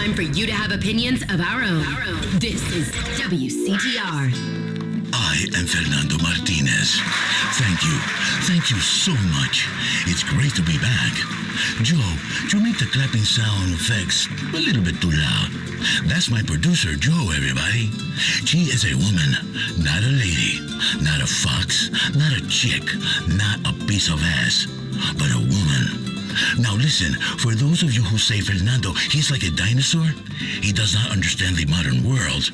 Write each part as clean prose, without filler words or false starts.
time for you to have opinions of our own. This is WCTR. I am Fernando Martinez. Thank you. Thank you so much. It's great to be back. Joe, you make the clapping sound effects a little bit too loud. That's my producer, Joe, everybody. She is a woman, not a lady, not a fox, not a chick, not a piece of ass, but a woman. Now listen, for those of you who say Fernando, he's like a dinosaur, he does not understand the modern world.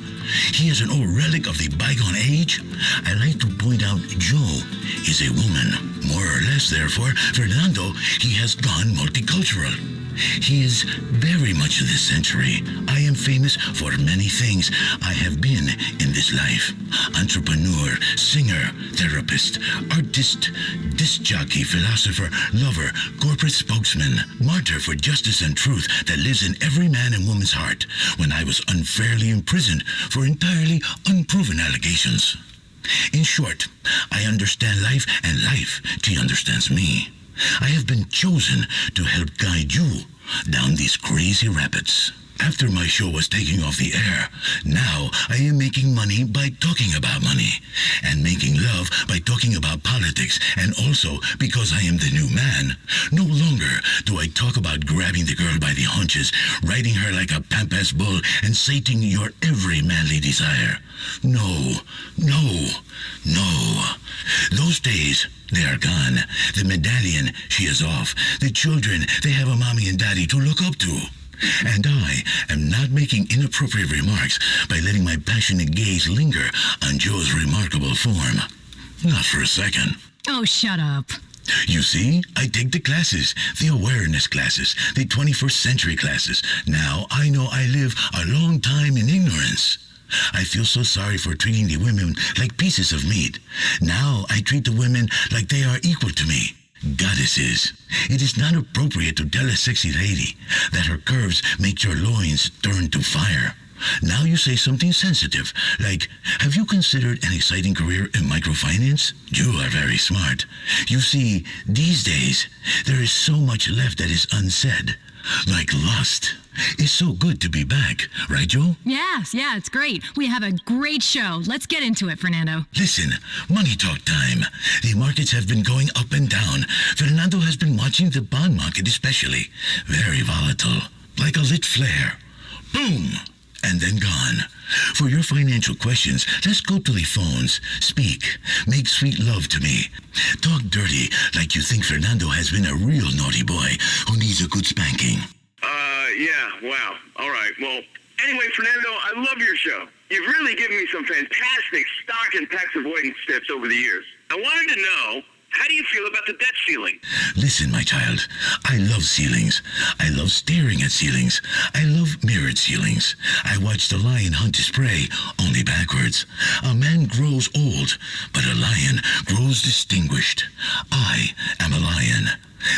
He is an old relic of the bygone age. I like to point out Joe is a woman. More or less, therefore, Fernando, he has gone multicultural. He is very much of this century. I am famous for many things I have been in this life. Entrepreneur, singer, therapist, artist, disc jockey, philosopher, lover, corporate spokesman, martyr for justice and truth that lives in every man and woman's heart when I was unfairly imprisoned for entirely unproven allegations. In short, I understand life and life, she understands me. I have been chosen to help guide you down these crazy rapids. After my show was taking off the air, now I am making money by talking about money, and making love by talking about politics, and also because I am the new man. No longer do I talk about grabbing the girl by the haunches, riding her like a pampas bull, and sating your every manly desire. No, no, no. Those days, they are gone. The medallion, she is off. The children, they have a mommy and daddy to look up to. And I am not making inappropriate remarks by letting my passionate gaze linger on Joe's remarkable form. Not for a second. Oh, shut up. You see, I take the classes, the awareness classes, the 21st century classes. Now I know I live a long time in ignorance. I feel so sorry for treating the women like pieces of meat. Now I treat the women like they are equal to me. Goddesses. It is not appropriate to tell a sexy lady that her curves make your loins turn to fire. Now you say something sensitive, like, have you considered an exciting career in microfinance? You are very smart. You see, these days, there is so much left that is unsaid, like lust. It's so good to be back, right, Joe? Yes, yeah, it's great. We have a great show. Let's get into it, Fernando. Listen, money talk time. The markets have been going up and down. Fernando has been watching the bond market especially. Very volatile, like a lit flare. Boom! And then gone. For your financial questions, let's go to the phones. Speak. Make sweet love to me. Talk dirty like you think Fernando has been a real naughty boy who needs a good spanking. Yeah, wow. All right. Well, anyway, Fernando, I love your show. You've really given me some fantastic stock and tax avoidance tips over the years. I wanted to know, how do you feel about the debt ceiling? Listen, my child, I love ceilings. I love staring at ceilings. I love mirrored ceilings. I watch the lion hunt his prey, only backwards. A man grows old, but a lion grows distinguished. I am a lion.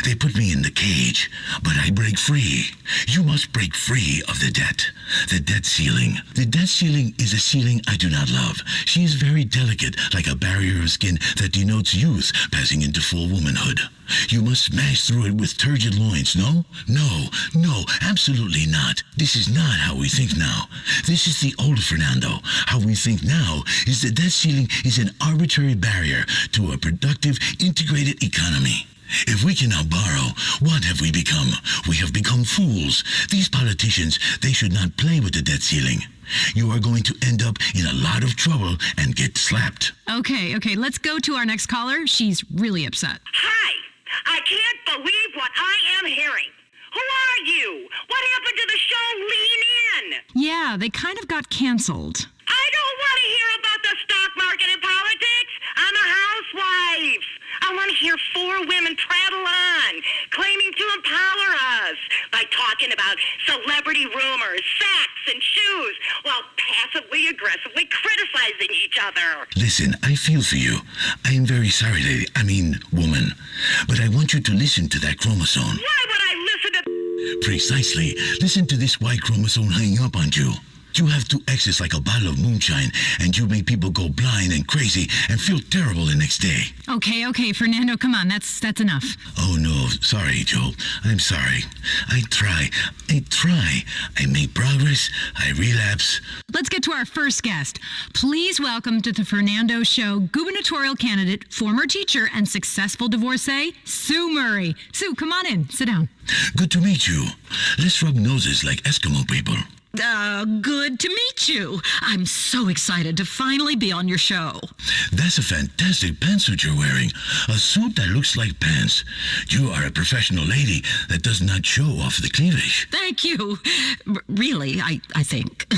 They put me in the cage, but I break free. You must break free of the debt ceiling. The debt ceiling is a ceiling I do not love. She is very delicate, like a barrier of skin that denotes youth passing into full womanhood. You must smash through it with turgid loins, no? No, absolutely not. This is not how we think now. This is the old Fernando. How we think now is the debt ceiling is an arbitrary barrier to a productive, integrated economy. If we cannot borrow, what have we become? We have become fools. These politicians, they should not play with the debt ceiling. You are going to end up in a lot of trouble and get slapped. Okay, let's go to our next caller. She's really upset. Hi! I can't believe what I am hearing. Who are you? What happened to the show Lean In? Yeah, they kind of got canceled. I don't want to hear about the stock market and politics. I'm a housewife. I want to hear four women prattle on, claiming to empower us by talking about celebrity rumors, sex, and shoes, while passively aggressively criticizing each other. Listen, I feel for you. I am very sorry, lady. Woman. But I want you to listen to that chromosome. Why would I listen to... Precisely. Listen to this Y chromosome hanging up on you. You have 2 X's like a bottle of moonshine, and you make people go blind and crazy and feel terrible the next day. Okay, Fernando, come on, that's enough. Oh no, sorry, Joe. I'm sorry. I try. I make progress. I relapse. Let's get to our first guest. Please welcome to the Fernando Show gubernatorial candidate, former teacher, and successful divorcee, Sue Murray. Sue, come on in. Sit down. Good to meet you. Let's rub noses like Eskimo people. Good to meet you. I'm so excited to finally be on your show. That's a fantastic pantsuit you're wearing. A suit that looks like pants. You are a professional lady that does not show off the cleavage. Thank you. Really, I think.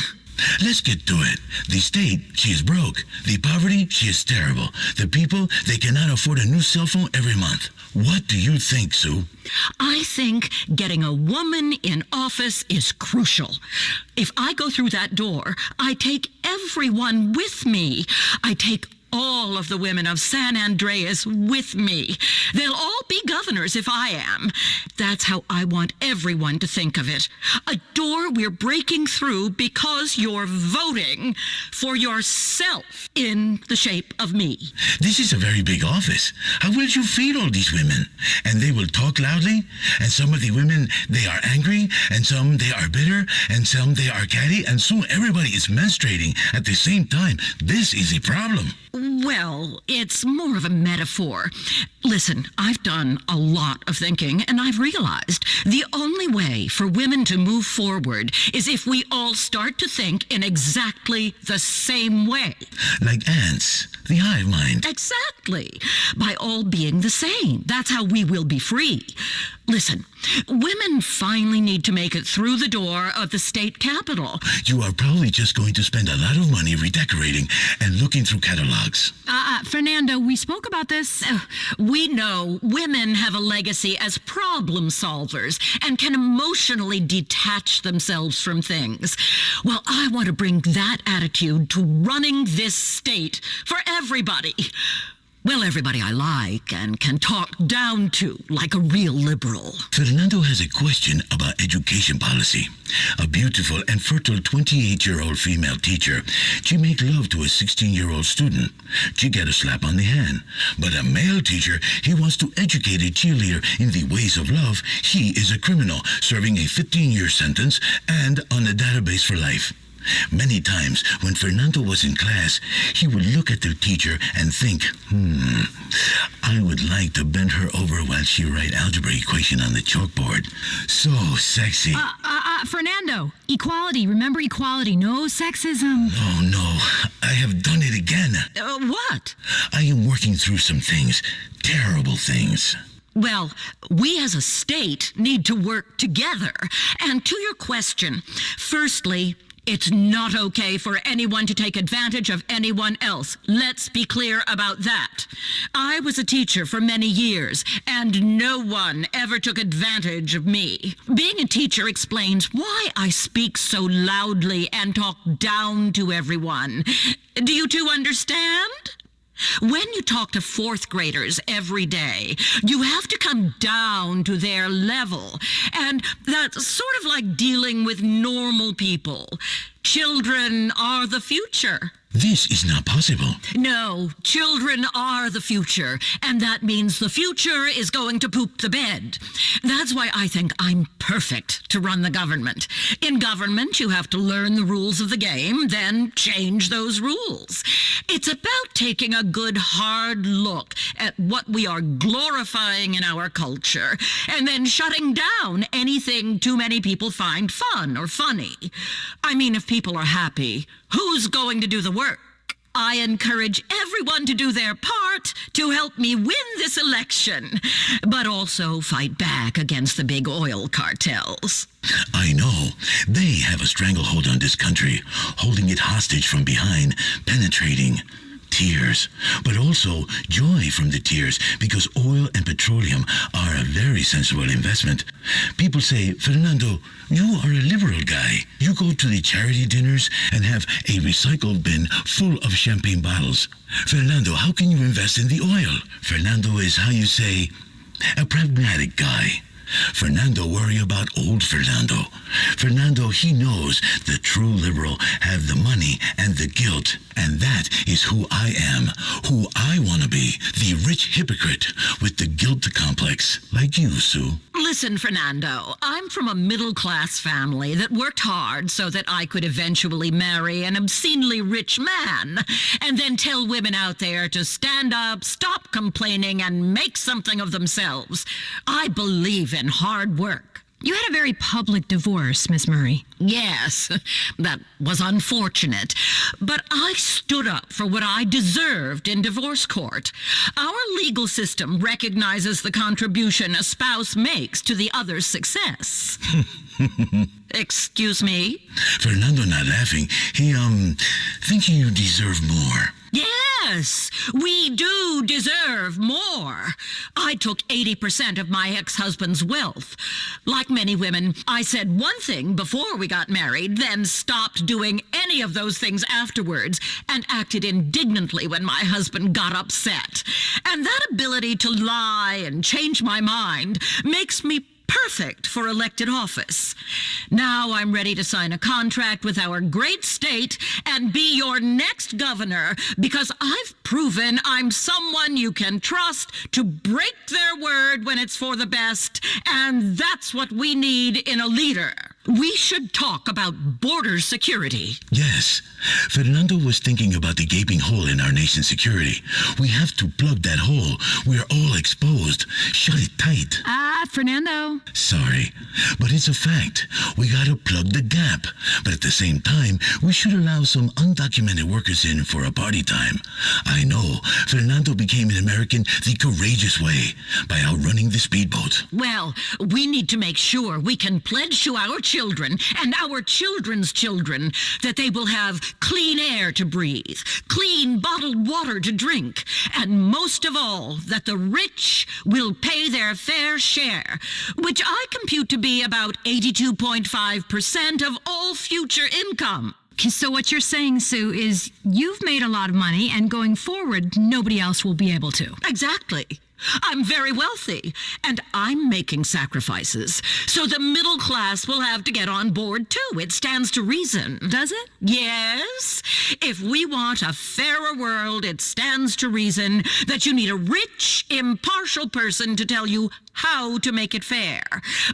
Let's get to it. The state, she is broke. The poverty, she is terrible. The people, they cannot afford a new cell phone every month. What do you think, Sue? I think getting a woman in office is crucial. If I go through that door, I take everyone with me. I take all of the women of San Andreas with me. They'll all be governors if I am. That's how I want everyone to think of it. A door we're breaking through because you're voting for yourself in the shape of me. This is a very big office. How will you feed all these women? And they will talk loudly? And some of the women, they are angry, and some they are bitter, and some they are catty, and soon everybody is menstruating at the same time. This is a problem. Well, it's more of a metaphor. Listen, I've done a lot of thinking, and I've realized the only way for women to move forward is if we all start to think in exactly the same way. Like ants, the hive mind. Exactly. By all being the same. That's how we will be free. Listen, women finally need to make it through the door of the state capitol. You are probably just going to spend a lot of money redecorating and looking through catalogs. Fernando, we spoke about this. We know women have a legacy as problem solvers and can emotionally detach themselves from things. Well, I want to bring that attitude to running this state for everybody. Well, everybody I like and can talk down to like a real liberal. Fernando has a question about education policy. A beautiful and fertile 28-year-old female teacher. She made love to a 16-year-old student. She got a slap on the hand. But a male teacher, he wants to educate a cheerleader in the ways of love. He is a criminal, serving a 15-year sentence and on a database for life. Many times, when Fernando was in class, he would look at the teacher and think, I would like to bend her over while she write algebra equation on the chalkboard. So sexy. Fernando, equality. Remember equality. No sexism. Oh, no. I have done it again. What? I am working through some things. Terrible things. Well, we as a state need to work together. And to your question, firstly, it's not okay for anyone to take advantage of anyone else. Let's be clear about that. I was a teacher for many years, and no one ever took advantage of me. Being a teacher explains why I speak so loudly and talk down to everyone. Do you two understand? When you talk to fourth graders every day, you have to come down to their level. And that's sort of like dealing with normal people. Children are the future. This is not possible. No, children are the future, and that means the future is going to poop the bed. That's why I think I'm perfect to run the government. In government, you have to learn the rules of the game, then change those rules. It's about taking a good hard look at what we are glorifying in our culture, and then shutting down anything too many people find fun or funny. I mean, if people are happy, who's going to do the work? I encourage everyone to do their part to help me win this election, but also fight back against the big oil cartels. I know. They have a stranglehold on this country, holding it hostage from behind, penetrating. Tears, but also joy from the tears, because oil and petroleum are a very sensible investment. People say, Fernando, you are a liberal guy. You go to the charity dinners and have a recycled bin full of champagne bottles. Fernando, how can you invest in the oil? Fernando is, how you say, a pragmatic guy. Fernando worry about old Fernando. Fernando, he knows the true liberal have the money and the guilt, and that is who I am, who I want to be, the rich hypocrite with the guilt complex, like you, Sue. Listen, Fernando, I'm from a middle-class family that worked hard so that I could eventually marry an obscenely rich man, and then tell women out there to stand up, stop complaining, and make something of themselves. I believe in hard work. You had a very public divorce, Miss Murray. Yes, that was unfortunate. But I stood up for what I deserved in divorce court. Our legal system recognizes the contribution a spouse makes to the other's success. Excuse me? Fernando not laughing. He, thinking you deserve more. Yes, we do deserve more. I took 80% of my ex-husband's wealth. Like many women, I said one thing before we got married, then stopped doing any of those things afterwards, and acted indignantly when my husband got upset. And that ability to lie and change my mind makes me perfect for elected office. Now I'm ready to sign a contract with our great state and be your next governor, because I've proven I'm someone you can trust to break their word when it's for the best, and that's what we need in a leader. We should talk about border security. Yes, Fernando was thinking about the gaping hole in our nation's security. We have to plug that hole. We're all exposed. Shut it tight. Fernando. Sorry, but it's a fact. We gotta plug the gap. But at the same time, we should allow some undocumented workers in for a party time. I know, Fernando became an American the courageous way, by outrunning the speedboat. Well, we need to make sure we can pledge to our children and our children's children that they will have clean air to breathe, clean bottled water to drink, and most of all, that the rich will pay their fair share, which I compute to be about 82.5% of all future income. So what you're saying, Sue, is you've made a lot of money, and going forward, nobody else will be able to. Exactly. I'm very wealthy, and I'm making sacrifices. So the middle class will have to get on board, too. It stands to reason. Does it? Yes. If we want a fairer world, it stands to reason that you need a rich, impartial person to tell you how to make it fair.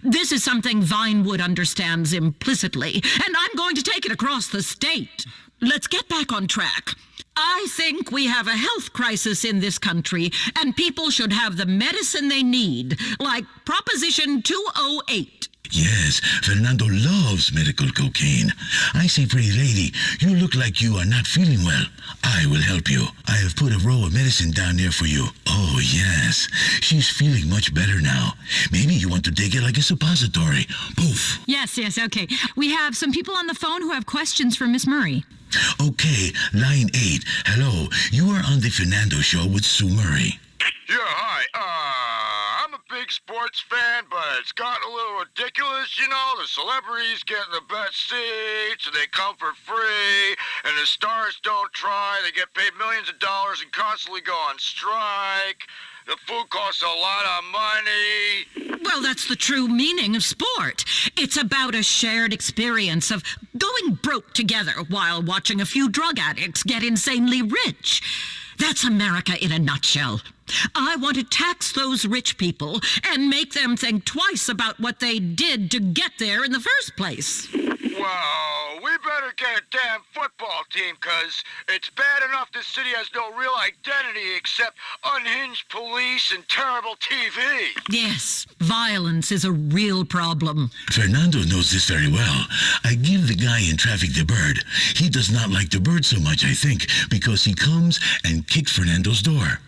This is something Vinewood understands implicitly, and I'm going to take it across the state. Let's get back on track. I think we have a health crisis in this country, and people should have the medicine they need, like Proposition 208. Yes, Fernando loves medical cocaine. I say, pretty lady, you look like you are not feeling well. I will help you. I have put a roll of medicine down there for you. Oh, yes. She's feeling much better now. Maybe you want to take it like a suppository. Poof. Yes, okay. We have some people on the phone who have questions for Miss Murray. Okay, line 8. Hello, you are on the Fernando Show with Sue Murray. Yeah, hi. I'm a big sports fan, but it's gotten a little ridiculous, you know? The celebrities getting the best seats, and they come for free, and the stars don't try. They get paid millions of dollars and constantly go on strike. The food costs a lot of money. Well, that's the true meaning of sport. It's about a shared experience of going broke together while watching a few drug addicts get insanely rich. That's America in a nutshell. I want to tax those rich people and make them think twice about what they did to get there in the first place. Well, we better get a damn football team, 'cause it's bad enough this city has no real identity except unhinged police and terrible TV. Yes, violence is a real problem. Fernando knows this very well. I give the guy in traffic the bird. He does not like the bird so much, I think, because he comes and kicks Fernando's door.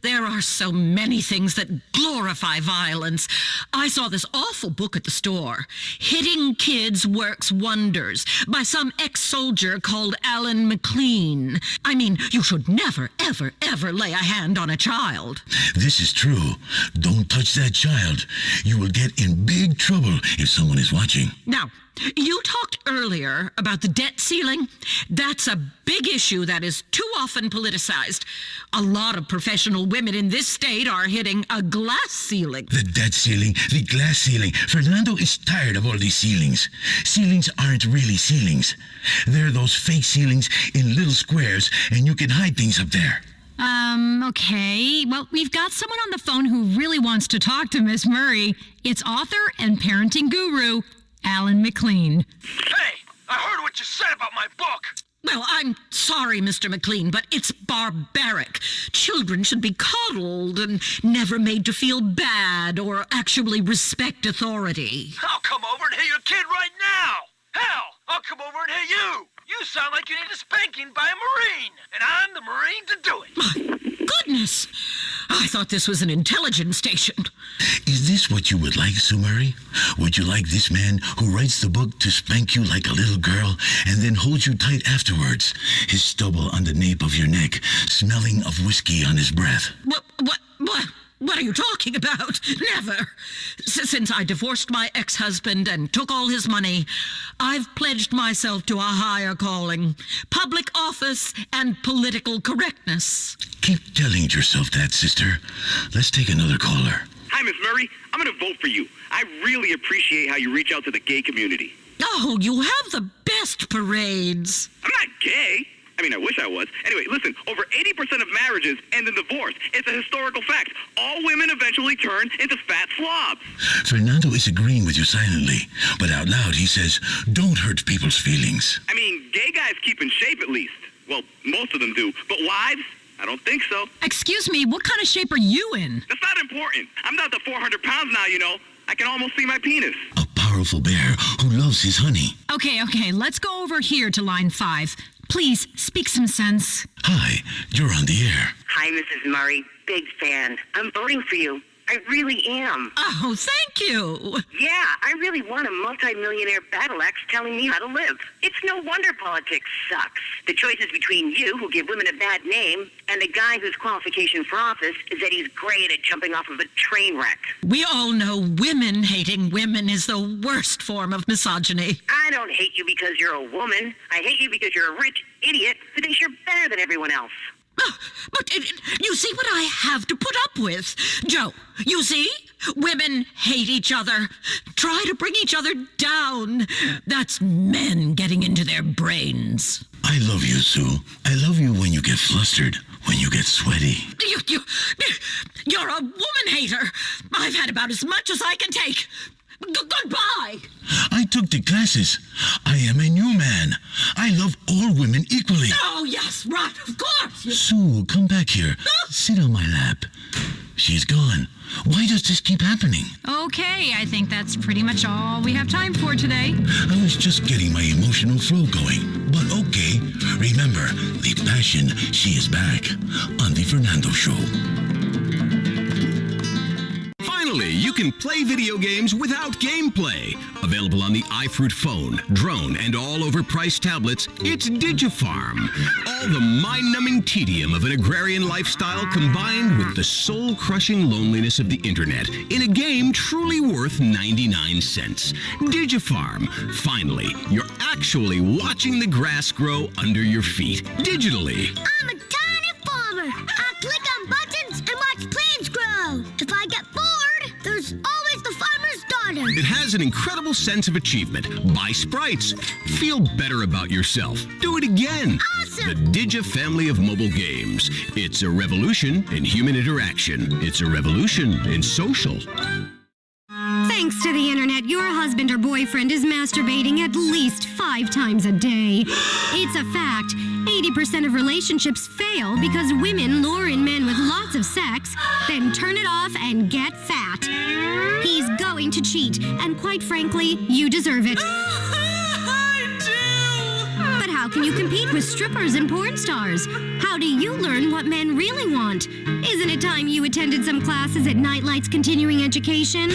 There are so many things that glorify violence. I saw this awful book at the store, Hitting Kids Works Wonders, by some ex-soldier called Alan McLean. I mean, you should never, ever, ever lay a hand on a child. This is true. Don't touch that child. You will get in big trouble if someone is watching. Now, You talked earlier about the debt ceiling. That's a big issue that is too often politicized. A lot of professional women in this state are hitting a glass ceiling. The debt ceiling, the glass ceiling. Fernando is tired of all these ceilings. Ceilings aren't really ceilings. They're those fake ceilings in little squares, and you can hide things up there. Okay. Well, we've got someone on the phone who really wants to talk to Miss Murray. It's author and parenting guru, Alan McLean. Hey, I heard what you said about my book. Well, I'm sorry, Mr. McLean, but it's barbaric. Children should be coddled and never made to feel bad or actually respect authority. I'll come over and hit your kid right now. Hell, I'll come over and hit you. You sound like you need a spanking by a Marine, and I'm the Marine to do it. My goodness. I thought this was an intelligence station. Is this what you would like, Sue Murray? Would you like this man who writes the book to spank you like a little girl and then holds you tight afterwards, his stubble on the nape of your neck, smelling of whiskey on his breath? What are you talking about? Never. Since I divorced my ex-husband and took all his money, I've pledged myself to a higher calling, public office and political correctness. Keep telling yourself that, sister. Let's take another caller. Hi, Miss Murray. I'm going to vote for you. I really appreciate how you reach out to the gay community. Oh, you have the best parades. I'm not gay. I mean, I wish I was. Anyway, listen, over 80% of marriages end in divorce. It's a historical fact. All women eventually turn into fat slobs. Fernando is agreeing with you silently, but out loud he says, don't hurt people's feelings. I mean, gay guys keep in shape at least. Well, most of them do. But wives? I don't think so. Excuse me, what kind of shape are you in? That's not important. I'm down to 400 pounds now, you know. I can almost see my penis. A powerful bear who loves his honey. Okay, let's go over here to line 5. Please, speak some sense. Hi, you're on the air. Hi, Mrs. Murray. Big fan. I'm voting for you. I really am. Oh, thank you. Yeah, I really want a multi-millionaire battle axe telling me how to live. It's no wonder politics sucks. The choice is between you, who give women a bad name, and the guy whose qualification for office is that he's great at jumping off of a train wreck. We all know women hating women is the worst form of misogyny. I don't hate you because you're a woman. I hate you because you're a rich idiot who thinks you're better than everyone else. But you see what I have to put up with. Joe, you see? Women hate each other, try to bring each other down. That's men getting into their brains. I love you, Sue. I love you when you get flustered, when you get sweaty. You're a woman hater. I've had about as much as I can take. Goodbye. I took the classes. I am a new man. I love all women equally. Oh, yes, right, of course. Sue, come back here. Sit on my lap. She's gone. Why does this keep happening? Okay, I think that's pretty much all we have time for today. I was just getting my emotional flow going. But okay, remember, the passion, she is back on The Fernando Show. Finally, you can play video games without gameplay. Available on the iFruit phone, drone, and all overpriced tablets, it's Digifarm. All the mind-numbing tedium of an agrarian lifestyle combined with the soul-crushing loneliness of the internet in a game truly worth 99 cents. Digifarm. Finally, you're actually watching the grass grow under your feet, digitally. I'm a tiny farmer. I click on buttons and watch plants grow. If I get bored, there's always the farmer's daughter. It has an incredible sense of achievement. Buy sprites. Feel better about yourself. Do it again. Awesome. The Digi family of mobile games. It's a revolution in human interaction. It's a revolution in social. Thanks to the internet, your husband or boyfriend is masturbating at least 5 times a day. It's a fact. 80% of relationships fail because women lure in men with lots of sex, then turn it off and get fat. He's going to cheat, and quite frankly, you deserve it. But how can you compete with strippers and porn stars? How do you learn what men really want? Isn't it time you attended some classes at Nightlight's Continuing Education?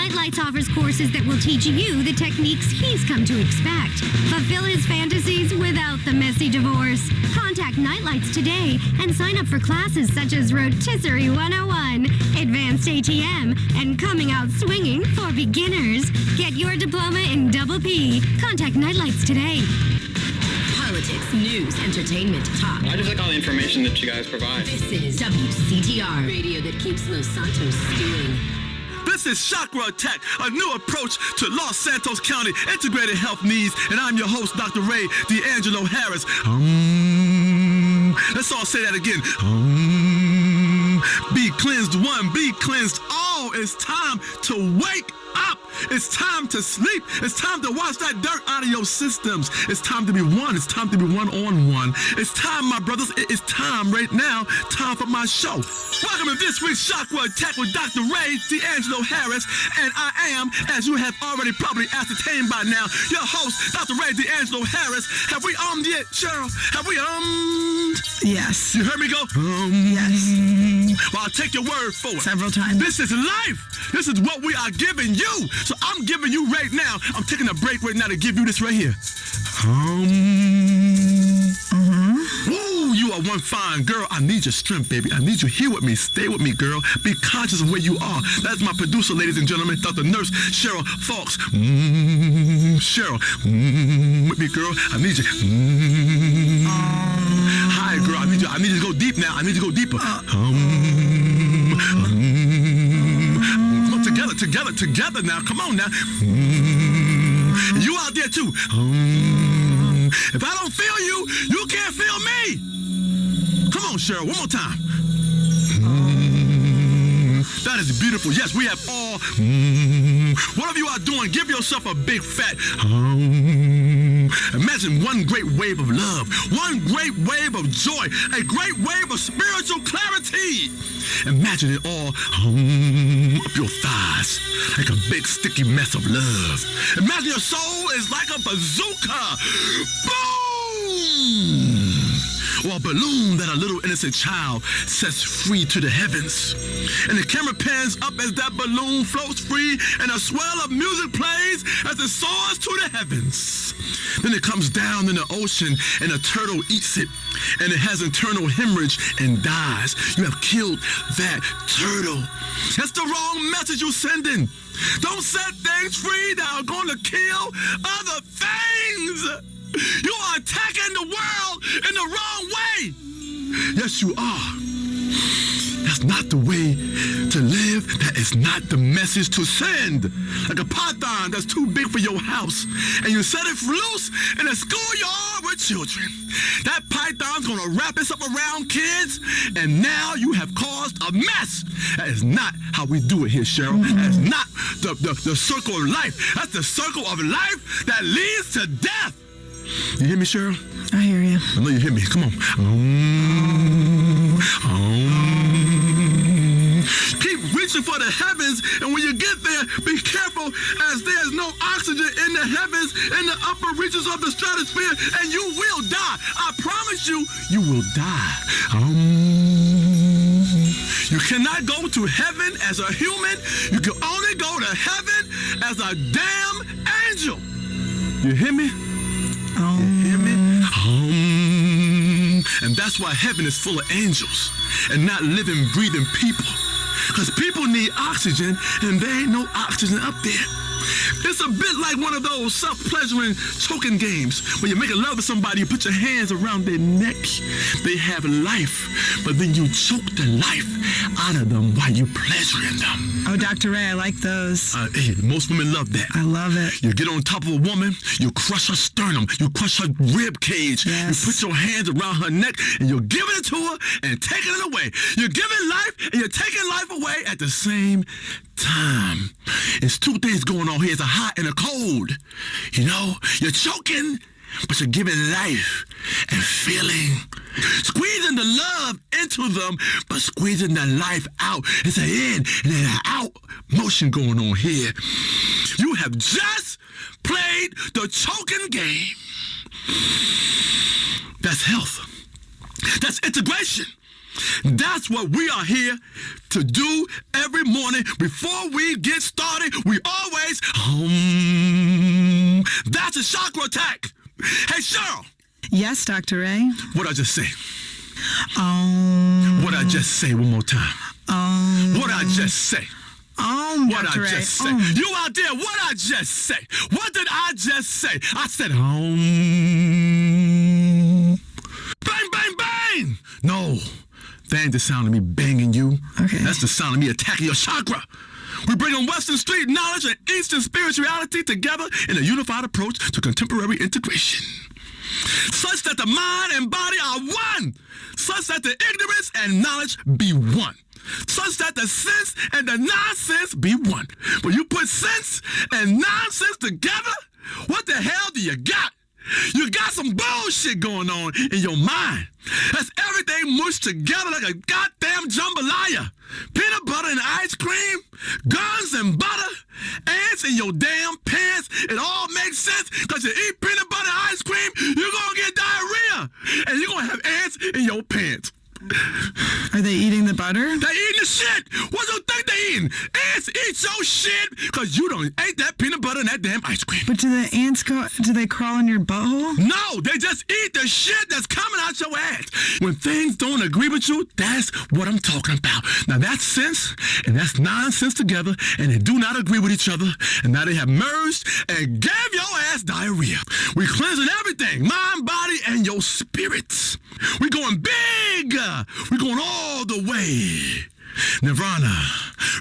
Nightlights offers courses that will teach you the techniques he's come to expect. Fulfill his fantasies without the messy divorce. Contact Nightlights today and sign up for classes such as Rotisserie 101, Advanced ATM, and Coming Out Swinging for beginners. Get your diploma in Double P. Contact Nightlights today. Politics, news, entertainment, talk. I just like all the information that you guys provide. This is WCTR, radio that keeps Los Santos stewing. This is Chakra Attack, a new approach to Los Santos County integrated health needs, and I'm your host, Dr. Ray D'Angelo Harris. Let's all say that again. Be cleansed one, be cleansed all. It's time to wake up. It's time to sleep. It's time to wash that dirt out of your systems. It's time to be one. It's time to be one-on-one. It's time, my brothers. It is time right now. Time for my show. Welcome to this week's Chakra Attack with Dr. Ray D'Angelo Harris. And I am, as you have already probably ascertained by now, your host, Dr. Ray D'Angelo Harris. Have we yet, Cheryl? Have we Yes. You heard me go? Yes. Well, I'll take your word for it. Several times. This is life. This is what we are giving you. So I'm giving you right now. I'm taking a break right now to give you this right here. Woo, you are one fine girl. I need your strength, baby. I need you here with me. Stay with me, girl. Be conscious of where you are. That's my producer, ladies and gentlemen, Dr. Nurse Cheryl Fox. Cheryl, with me, girl. I need you. Hi, girl. I need you to go deep now. I need you to go deeper. Together now. Come on now. You out there too. If I don't feel you, you can't feel me. Come on, Cheryl, one more time. That is beautiful. Yes, we have all. Whatever you are doing, give yourself a big fat. Imagine one great wave of love, one great wave of joy, a great wave of spiritual clarity. Imagine it all up your thighs like a big sticky mess of love. Imagine your soul is like a bazooka. Boom! Or a balloon that a little innocent child sets free to the heavens. And the camera pans up as that balloon floats free and a swell of music plays as it soars to the heavens. Then it comes down in the ocean and a turtle eats it and it has internal hemorrhage and dies. You have killed that turtle. That's the wrong message you're sending. Don't set things free that are going to kill other things. You are attacking the world in the wrong way. Yes, you are. That's not the way to live. That is not the message to send. Like a python that's too big for your house, and you set it loose in a schoolyard with children. That python's gonna wrap itself around kids, and now you have caused a mess. That is not how we do it here, Cheryl. That is not the circle of life. That's the circle of life that leads to death. You hear me, Cheryl? I hear you. I know you hear me. Come on. Keep reaching for the heavens, and when you get there, be careful as there's no oxygen in the heavens, in the upper reaches of the stratosphere, and you will die. I promise you, you will die. You cannot go to heaven as a human. You can only go to heaven as a damn angel. You hear me? You hear me? And that's why heaven is full of angels and not living, breathing people. Because people need oxygen and there ain't no oxygen up there. It's a bit like one of those self-pleasuring choking games where you're making love to somebody, you put your hands around their neck. They have life, but then you choke the life out of them while you pleasuring them. Oh, Dr. Ray, I like those. Hey, most women love that. I love it. You get on top of a woman, you crush her sternum, you crush her rib cage, yes. You put your hands around her neck, and you're giving it to her and taking it away. You're giving life, and you're taking life away at the same time. It's two things going on here. It's a hot and a cold. You know, you're choking, but you're giving life and feeling. Squeezing the love into them, but squeezing the life out. It's an in and an out motion going on here. You have just played the choking game. That's health. That's integration. That's what we are here to do every morning. Before we get started, we always That's a chakra attack. Hey, Cheryl. Yes, Dr. Ray. What'd I just say? What'd I just say one more time? What'd I just say? What I just say? You out there, what I just say? What did I just say? I said, bang, bang, bang! No, that ain't the sound of me banging you. Okay. That's the sound of me attacking your chakra. We bring on Western Street knowledge and Eastern spirituality together in a unified approach to contemporary integration. Such that the mind and body are one. Such that the ignorance and knowledge be one. Such that the sense and the nonsense be one. When you put sense and nonsense together, what the hell do you got? You got some bullshit going on in your mind. That's everything mushed together like a goddamn jambalaya. Peanut butter and ice cream, guns and butter, ants in your damn pants. It all makes sense because you eat peanut butter and ice cream, you're going to get diarrhea. And you're going to have ants in your pants. Are they eating the butter? They eating the shit. What do you think they eating? Ants eat your shit because you don't ate that peanut butter and that damn ice cream. But do the ants do they crawl in your butthole? No, they just eat the shit that's coming out your ass. When things don't agree with you, that's what I'm talking about. Now that's sense and that's nonsense together, and they do not agree with each other, and now they have merged and gave your ass diarrhea. We cleansing everything, mind, body, and your spirits. We going big. We're going all the way. Nirvana,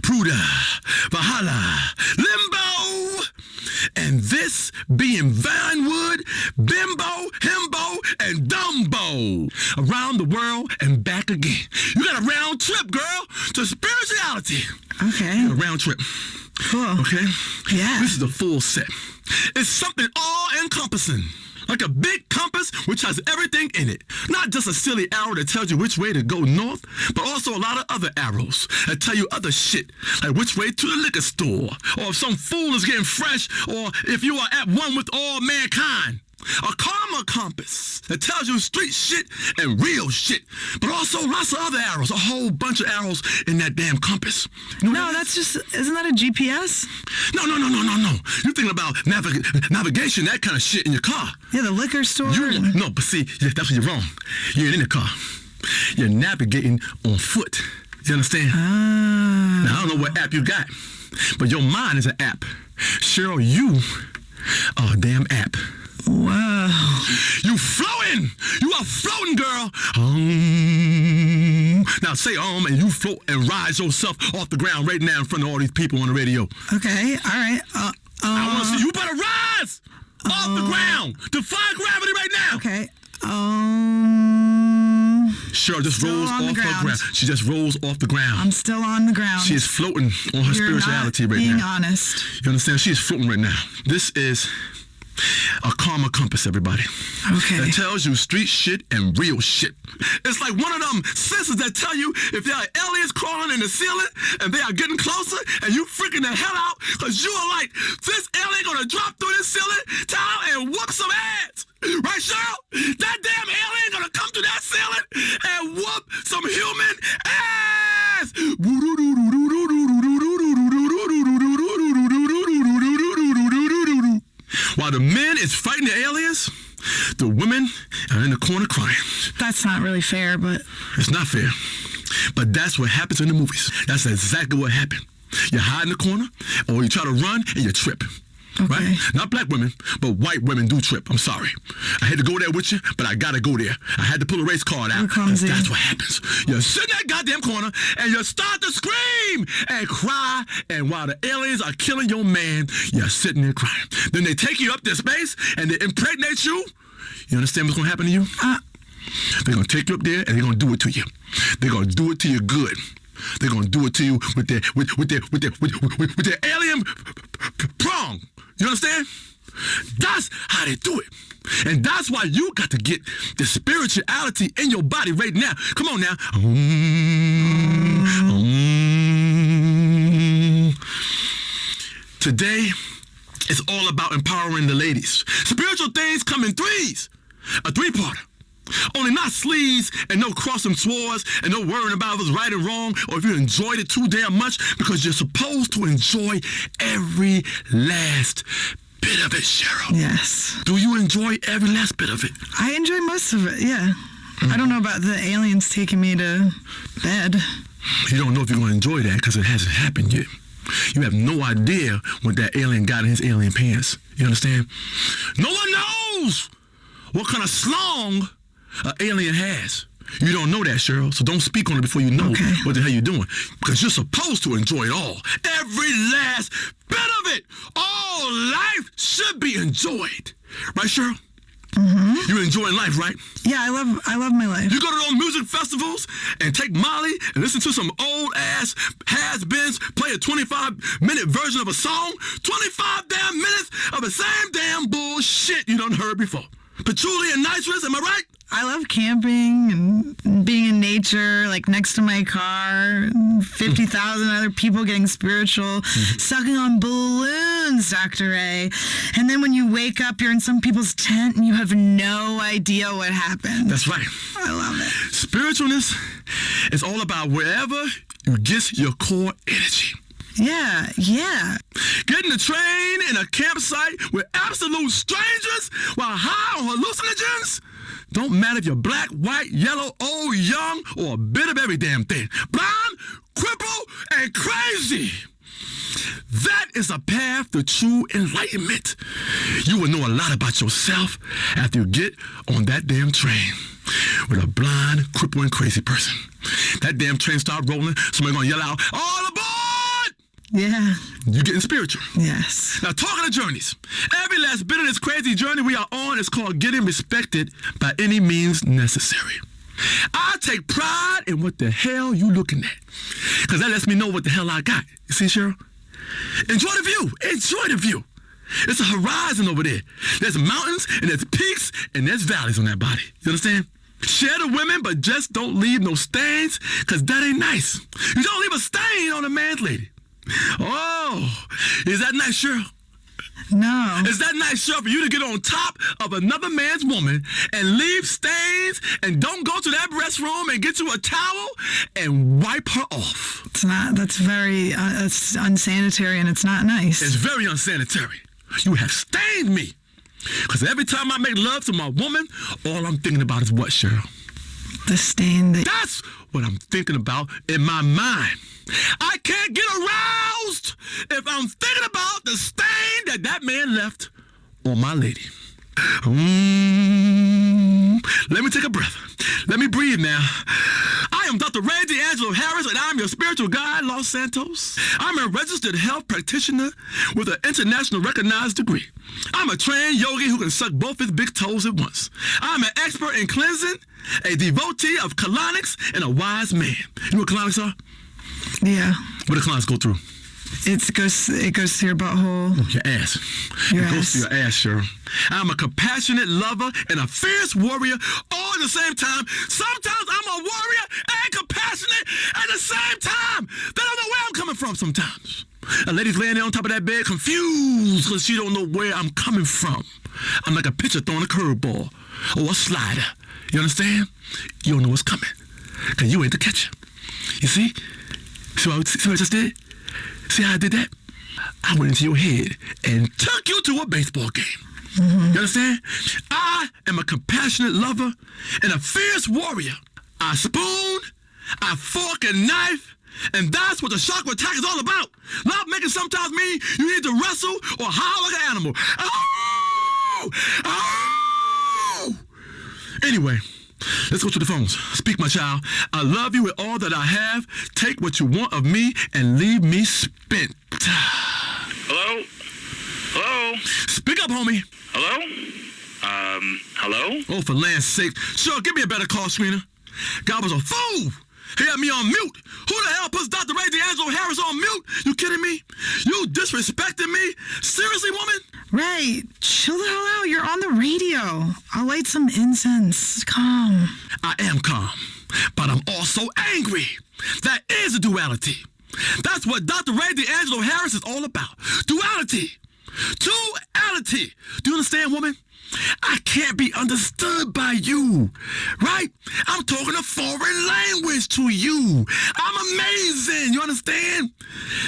Pruda, Valhalla, Limbo. And this being Vinewood, Bimbo, Himbo, and Dumbo. Around the world and back again. You got a round trip, girl, to spirituality. Okay. A round trip. Cool. Okay? Yeah. This is a full set. It's something all-encompassing. Like a big compass which has everything in it. Not just a silly arrow that tells you which way to go north, but also a lot of other arrows that tell you other shit, like which way to the liquor store, or if some fool is getting fresh, or if you are at one with all mankind. A karma compass that tells you street shit and real shit, but also lots of other arrows, a whole bunch of arrows in that damn compass. You know isn't that a GPS? No. You're thinking about navigation, that kind of shit in your car. Yeah, the liquor store. No, but see, that's where you're wrong. You ain't in the car. You're navigating on foot. You understand? Now, I don't know what app you got, but your mind is an app. Cheryl, you are a damn app. Wow. You floating. You are floating, girl. Now say and you float and rise yourself off the ground right now in front of all these people on the radio. Okay, all right. I want to see you better rise off the ground. Defy gravity right now. Okay. Cheryl just rolls off her ground. She just rolls off the ground. I'm still on the ground. She is floating on her spirituality right now. Being honest. You understand? She is floating right now. This is a karma compass, everybody. Okay. That tells you street shit and real shit. It's like one of them senses that tell you if there are aliens crawling in the ceiling and they are getting closer and you freaking the hell out because you are like, this alien gonna drop through this ceiling tile and whoop some ass. Right, Cheryl? That damn alien gonna come through that ceiling and whoop some human ass. While the men is fighting the aliens, the women are in the corner crying. That's not really fair, but... It's not fair. But that's what happens in the movies. That's exactly what happened. You hide in the corner, or you try to run and you trip. Okay. Right? Not black women, but white women do trip. I'm sorry. I had to go there with you, but I gotta go there. I had to pull a race card out. That's what happens. You sit in that goddamn corner and you start to scream and cry, and while the aliens are killing your man, you're sitting there crying. Then they take you up to space and they impregnate you. You understand what's gonna happen to you? They're gonna take you up there and they're gonna do it to you. They're gonna do it to you good. They're gonna do it to you with their alien prong. You understand? That's how they do it. And that's why you got to get the spirituality in your body right now. Come on now. Today, it's all about empowering the ladies. Spiritual things come in threes. A three-parter. Only not sleaze and no crossing swords and no worrying about if it's right or wrong or if you enjoyed it too damn much, because you're supposed to enjoy every last bit of it, Cheryl. Yes. Do you enjoy every last bit of it? I enjoy most of it, yeah. I don't know about the aliens taking me to bed. You don't know if you're going to enjoy that because it hasn't happened yet. You have no idea what that alien got in his alien pants. You understand? No one knows what kind of slong an alien has. You don't know that, Cheryl, so don't speak on it before you know what the hell you're doing. Because you're supposed to enjoy it all. Every last bit of it. All life should be enjoyed. Right, Cheryl? Mm-hmm. You're enjoying life, right? Yeah, I love my life. You go to those music festivals and take Molly and listen to some old-ass has-beens play a 25-minute version of a song. 25 damn minutes of the same damn bullshit you done heard before. Patchouli and nitrous, am I right? I love camping and being in nature, like next to my car, 50,000 other people getting spiritual, sucking on balloons, Dr. A. And then when you wake up, you're in some people's tent and you have no idea what happened. That's right. I love it. Spiritualness is all about wherever you get your core energy. Yeah. Getting the train in a campsite with absolute strangers while high on hallucinogens. Don't matter if you're black, white, yellow, old, young, or a bit of every damn thing. Blind, crippled, and crazy. That is a path to true enlightenment. You will know a lot about yourself after you get on that damn train with a blind, crippled, and crazy person. That damn train start rolling, somebody gonna yell out, "All aboard!" Yeah. You're getting spiritual. Yes. Now, talking of journeys, every last bit of this crazy journey we are on is called getting respected by any means necessary. I take pride in what the hell you looking at, because that lets me know what the hell I got. You see, Cheryl? Enjoy the view. Enjoy the view. It's a horizon over there. There's mountains, and there's peaks, and there's valleys on that body. You understand? Share the women, but just don't leave no stains, because that ain't nice. You don't leave a stain on a man's lady. Oh, is that nice, Cheryl? No. Is that nice, Cheryl, for you to get on top of another man's woman and leave stains and don't go to that restroom and get you a towel and wipe her off? It's not. That's very it's unsanitary and it's not nice. It's very unsanitary. You have stained me. Because every time I make love to my woman, all I'm thinking about is what, Cheryl? The stain that... That's what I'm thinking about in my mind. I can't get aroused if I'm thinking about the stain that man left on my lady. Let me take a breath. Let me breathe now. I am Dr. Ray D'Angelo Harris, and I'm your spiritual guide, Los Santos. I'm a registered health practitioner with an international recognized degree. I'm a trained yogi who can suck both his big toes at once. I'm an expert in cleansing, a devotee of colonics, and a wise man. You know what colonics are? Yeah. What do colonics go through? It goes to your butthole. Your ass. Your it goes ass. to your ass, Cheryl. I'm a compassionate lover and a fierce warrior all at the same time. Sometimes I'm a warrior and compassionate at the same time. They don't know where I'm coming from sometimes. A lady's laying there on top of that bed confused because she don't know where I'm coming from. I'm like a pitcher throwing a curveball or a slider. You understand? You don't know what's coming because you ain't the catcher. You see? See what I just did? See how I did that? I went into your head and took you to a baseball game. Mm-hmm. You understand? I am a compassionate lover and a fierce warrior. I spoon, I fork and knife, and that's what the chakra attack is all about. Love making sometimes mean you need to wrestle or howl like an animal. Oh! Oh! Anyway, let's go to the phones. Speak, my child. I love you with all that I have. Take what you want of me and leave me spent. Hello? Hello? Speak up, homie. Hello? Hello? Oh, for land's sake. Sure, give me a better call screener. God was a fool. He had me on mute. Who the hell puts Dr. Ray D'Angelo Harris on mute? You kidding me? You disrespecting me? Seriously, woman? Ray, chill the hell out. You're on the radio. I'll light some incense. Calm. I am calm, but I'm also angry. That is a duality. That's what Dr. Ray D'Angelo Harris is all about. Duality. Duality. Do you understand, woman? I can't be understood by you, right? I'm talking a foreign language to you. I'm amazing, you understand?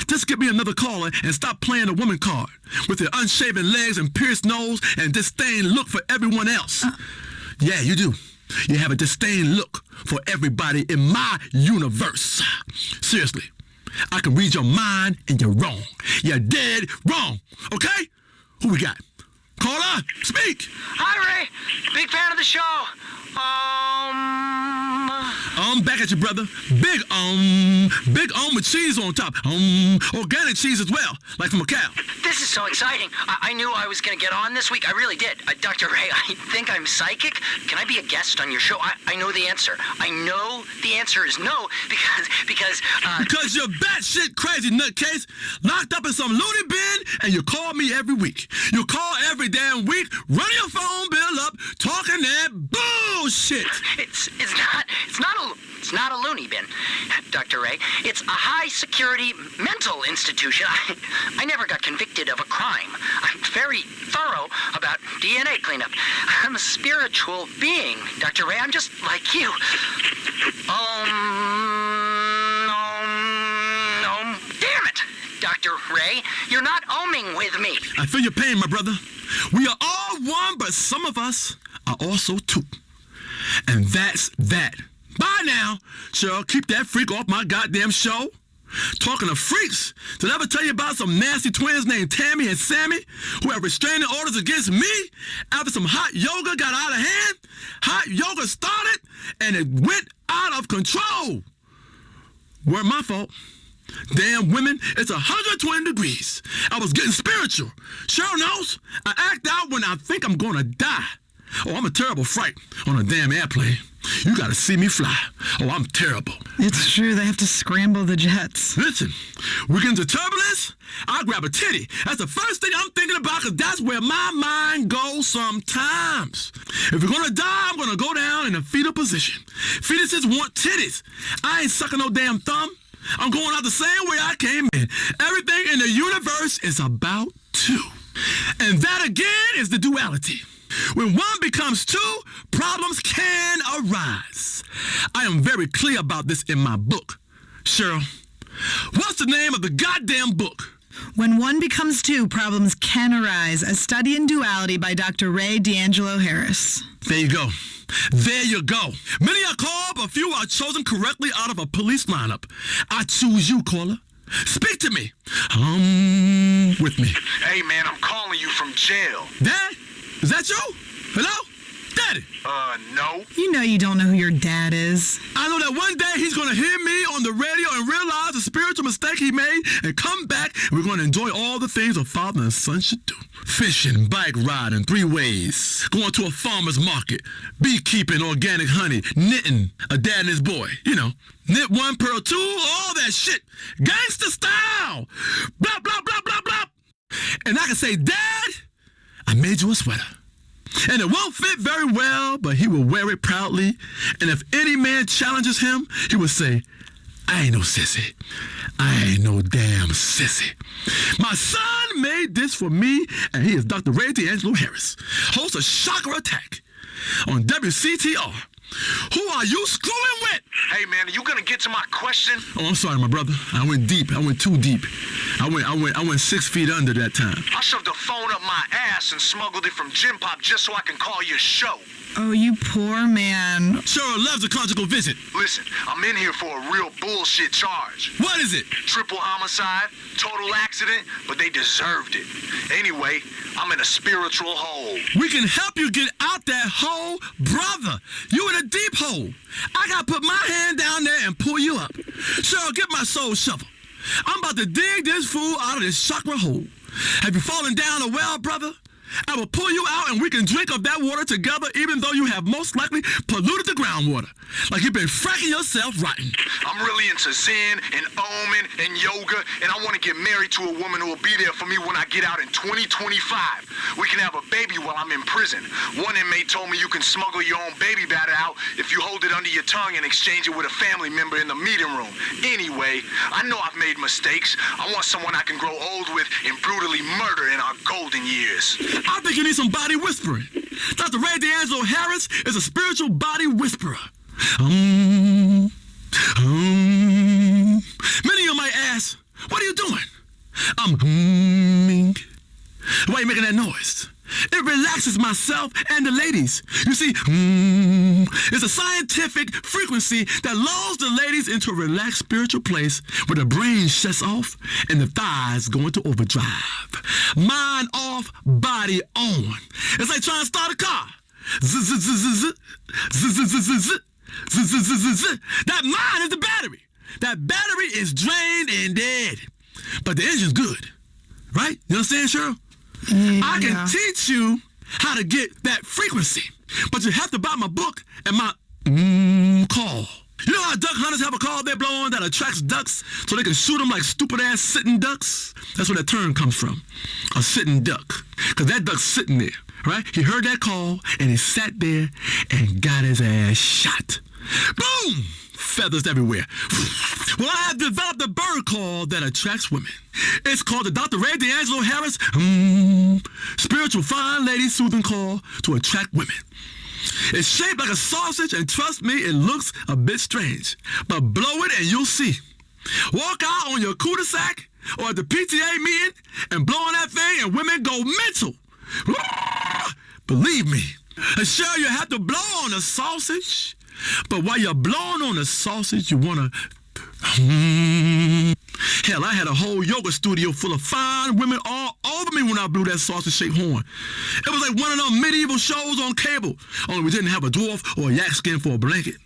Just give me another caller and stop playing the woman card with your unshaven legs and pierced nose and disdain look for everyone else. Yeah, you do. You have a disdain look for everybody in my universe. Seriously, I can read your mind and you're wrong. You're dead wrong, okay? Who we got? Caller, speak. Hi, Ray. Big fan of the show. Back at you, brother. Big with cheese on top. Organic cheese as well, like from a cow. This is so exciting. I knew I was going to get on this week. I really did. Dr. Ray, I think I'm psychic. Can I be a guest on your show? I know the answer. I know the answer is no because you're batshit crazy nutcase, locked up in some loony bin, and you call me every week. You call every damn week, run your phone bill up, talking that bullshit. It's not a loony bin, Dr. Ray. It's a high-security mental institution. I never got convicted of a crime. I'm very thorough about DNA cleanup. I'm a spiritual being, Dr. Ray. I'm just like you. Damn it, Dr. Ray. You're not ohming with me. I feel your pain, my brother. We are all one, but some of us are also two. And that's that. Bye now. Cheryl, keep that freak off my goddamn show. Talking of freaks, did I ever tell you about some nasty twins named Tammy and Sammy who have restraining orders against me after some hot yoga got out of hand? Hot yoga started and it went out of control. Weren't my fault. Damn women, it's 120 degrees. I was getting spiritual. Cheryl knows I act out when I think I'm gonna die. Oh, I'm a terrible fright on a damn airplane. You gotta see me fly. Oh, I'm terrible. It's true, they have to scramble the jets. Listen, we get into turbulence, I'll grab a titty. That's the first thing I'm thinking about, because that's where my mind goes sometimes. If we're gonna die, I'm gonna go down in a fetal position. Fetuses want titties. I ain't sucking no damn thumb. I'm going out the same way I came in. Everything in the universe is about two. And that again is the duality. When one becomes two, problems can arise. I am very clear about this in my book. Cheryl, what's the name of the goddamn book? When One Becomes Two, Problems Can Arise, a study in duality by Dr. Ray D'Angelo Harris. There you go. There you go. Many are called, but few are chosen correctly out of a police lineup. I choose you, caller. Speak to me. With me. Hey, man, I'm calling you from jail. Dad? Is that you? Hello? Daddy? No. You know you don't know who your dad is. I know that one day he's going to hear me on the radio and realize the spiritual mistake he made and come back, and we're going to enjoy all the things a father and son should do. Fishing, bike riding, 3 ways, going to a farmer's market, beekeeping, organic honey, knitting, a dad and his boy, you know. Knit 1, pearl 2, all that shit. Gangster style. Blah, blah, blah, blah, blah. And I can say, Dad, I made you a sweater. And it won't fit very well, but he will wear it proudly. And if any man challenges him, he will say, I ain't no sissy. I ain't no damn sissy. My son made this for me, and he is Dr. Ray D'Angelo Harris, host of Chakra Attack on WCTR. Who are you screwing with? Hey, man, are you gonna get to my question? Oh, I'm sorry, my brother. I went deep. I went too deep. I went 6 feet under that time. I shoved the phone up my ass and smuggled it from Gym Pop just so I can call your show. Oh, you poor man. Cheryl loves a conjugal visit. Listen, I'm in here for a real bullshit charge. What is it? Triple homicide, total accident, but they deserved it. Anyway, I'm in a spiritual hole. We can help you get out that hole, brother. You in a deep hole. I gotta put my hand down there and pull you up. Cheryl, get my soul shovel. I'm about to dig this fool out of this chakra hole. Have you fallen down a well, brother? I will pull you out and we can drink of that water together, even though you have most likely polluted the groundwater. Like you've been fracking yourself rotten. I'm really into Zen and Omen and yoga, and I want to get married to a woman who will be there for me when I get out in 2025. We can have a baby while I'm in prison. One inmate told me you can smuggle your own baby batter out if you hold it under your tongue and exchange it with a family member in the meeting room. Anyway, I know I've made mistakes. I want someone I can grow old with and brutally murder in our golden years. I think you need some body whispering. Dr. Ray D'Angelo Harris is a spiritual body whisperer. Many of you might ask, what are you doing? I'm humming. Why are you making that noise? It relaxes myself and the ladies. You see, it's a scientific frequency that lulls the ladies into a relaxed spiritual place where the brain shuts off and the thighs go into overdrive. Mind off, body on. It's like trying to start a car. That mind is the battery. That battery is drained and dead. But the engine's good. Right? You understand, Cheryl? I can teach you how to get that frequency, but you have to buy my book and my call. You know how duck hunters have a call they blow on that attracts ducks so they can shoot them like stupid-ass sitting ducks? That's where that term comes from, a sitting duck. Because that duck's sitting there, right? He heard that call, and he sat there and got his ass shot. Boom! Feathers everywhere. Well, I have developed a bird call that attracts women. It's called the Dr. Ray D'Angelo Harris Spiritual Fine Lady Soothing Call to attract women. It's shaped like a sausage, and trust me, it looks a bit strange. But blow it and you'll see. Walk out on your cul-de-sac or at the PTA meeting and blow on that thing and women go mental. Believe me. And sure, you have to blow on the sausage. But while you're blowing on the sausage, you want to... Hell, I had a whole yoga studio full of fine women all over me when I blew that sausage-shaped horn. It was like one of those medieval shows on cable, only we didn't have a dwarf or a yak skin for a blanket.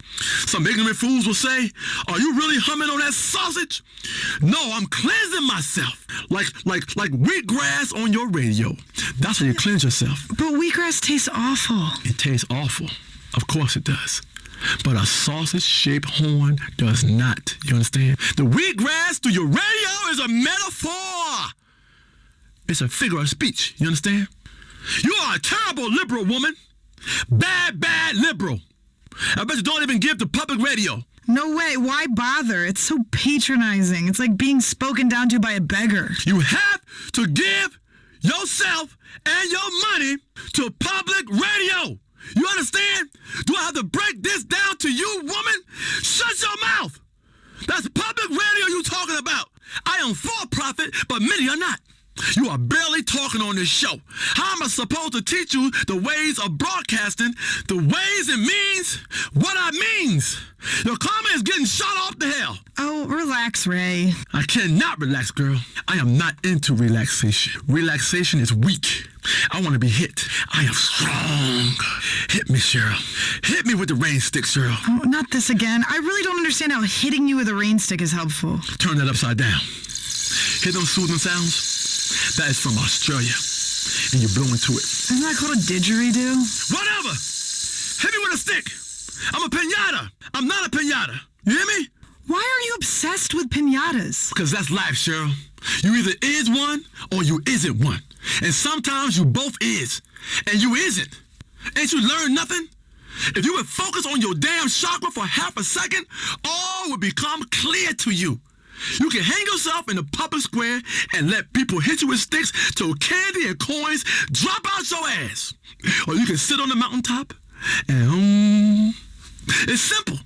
Some ignorant fools will say, are you really humming on that sausage? No, I'm cleansing myself. Like wheatgrass on your radio. That's how you cleanse yourself. But wheatgrass tastes awful. It tastes awful. Of course it does. But a sausage-shaped horn does not. You understand? The wheatgrass through your radio is a metaphor. It's a figure of speech. You understand? You are a terrible liberal woman. Bad liberal. I bet you don't even give to public radio. No way. Why bother? It's so patronizing. It's like being spoken down to by a beggar. You have to give yourself and your money to public radio. You understand? Do I have to break this down to you, woman? Shut your mouth. That's public radio you talking about. I am for profit, but many are not. You are barely talking on this show. How am I supposed to teach you the ways of broadcasting, the ways it means, what I means? Your comment is getting shot off to hell. Oh, relax, Ray. I cannot relax, girl. I am not into relaxation. Relaxation is weak. I want to be hit. I am strong. Hit me, Cheryl. Hit me with the rain stick, Cheryl. Oh, not this again. I really don't understand how hitting you with a rain stick is helpful. Turn that upside down. Hear those soothing sounds? That is from Australia. And you blow into it. Isn't that called a didgeridoo? Whatever. Hit me with a stick. I'm a piñata. I'm not a piñata. You hear me? Why are you obsessed with piñatas? Because that's life, Cheryl. You either is one or you isn't one. And sometimes you both is. And you isn't. Ain't you learned nothing? If you would focus on your damn chakra for half a second, all would become clear to you. You can hang yourself in the public square and let people hit you with sticks till candy and coins drop out your ass. Or you can sit on the mountaintop and it's simple.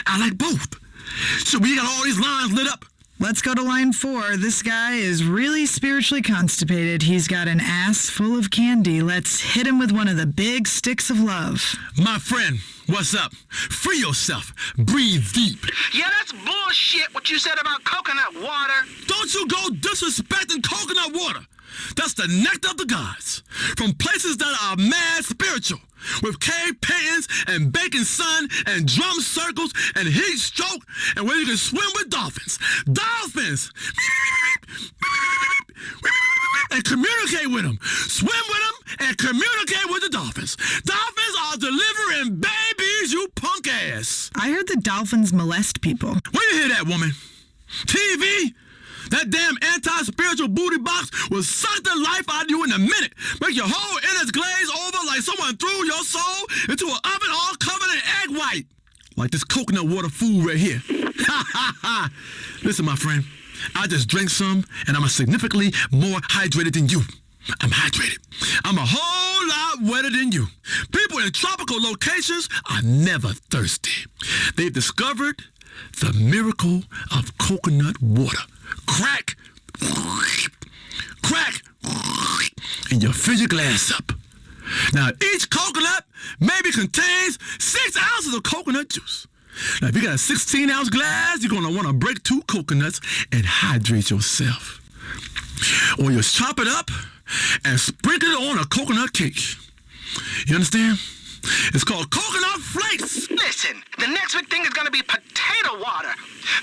I like both. So we got all these lines lit up. Let's go to line 4. This guy is really spiritually constipated. He's got an ass full of candy. Let's hit him with one of the big sticks of love. My friend, what's up? Free yourself. Breathe deep. Yeah, that's bullshit what you said about coconut water. Don't you go disrespecting coconut water. That's the nectar of the gods. From places that are mad spiritual. With cave paintings and baking sun and drum circles and heat stroke and where you can swim with dolphins. Dolphins! And communicate with them. Swim with them and communicate with the dolphins. Dolphins are delivering babies, you punk ass. I heard the dolphins molest people. Where you hear that, woman? TV? That damn anti-spiritual booty box will suck the life out of you in a minute. Make your whole innards glaze over like someone threw your soul into an oven all covered in egg white. Like this coconut water food right here. Listen, my friend, I just drank some and I'm significantly more hydrated than you. I'm hydrated. I'm a whole lot lot wetter than you. People in tropical locations are never thirsty. They've discovered the miracle of coconut water. Crack, crack, and you fill your glass up. Now, each coconut maybe contains 6 ounces of coconut juice. Now, if you got a 16-ounce glass, you're going to want to break 2 coconuts and hydrate yourself. Or you chop it up and sprinkle it on a coconut cake. You understand? It's called coconut flakes. Listen, the next big thing is going to be potato water.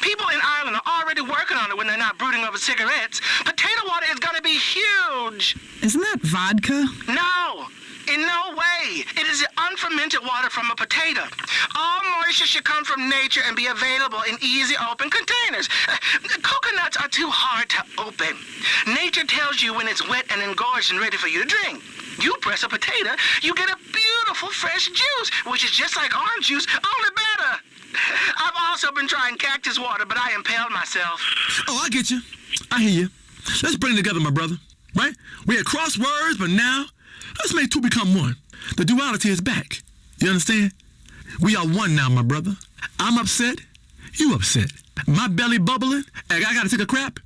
People in Ireland are already working on it when they're not brooding over cigarettes. Potato water is going to be huge. Isn't that vodka? No. In no way. It is the unfermented water from a potato. All moisture should come from nature and be available in easy open containers. Coconuts are too hard to open. Nature tells you when it's wet and engorged and ready for you to drink. You press a potato, you get a beautiful fresh juice, which is just like orange juice, only better. I've also been trying cactus water, but I impaled myself. Oh, I get you. I hear you. Let's bring it together, my brother. Right? We had crosswords, but now let's make 2 become 1. The duality is back. You understand? We are one now, my brother. I'm upset. You upset. My belly bubbling, and I gotta take a crap.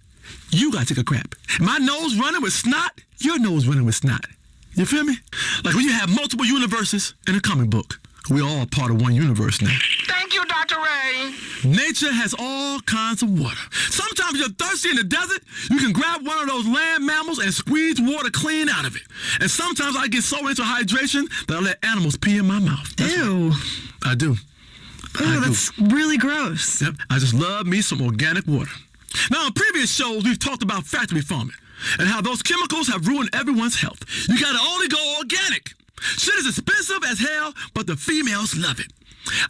You gotta take a crap. My nose running with snot. Your nose running with snot. You feel me? Like when you have multiple universes in a comic book. We're all part of one universe now. Thank you, Dr. Ray. Nature has all kinds of water. Sometimes you're thirsty in the desert, you can grab one of those land mammals and squeeze water clean out of it. And sometimes I get so into hydration that I let animals pee in my mouth. Ew. I do. Oh, that's really gross. Yep, I just love me some organic water. Now, in previous shows, we've talked about factory farming and how those chemicals have ruined everyone's health. You gotta only go organic. Shit is expensive as hell, but the females love it.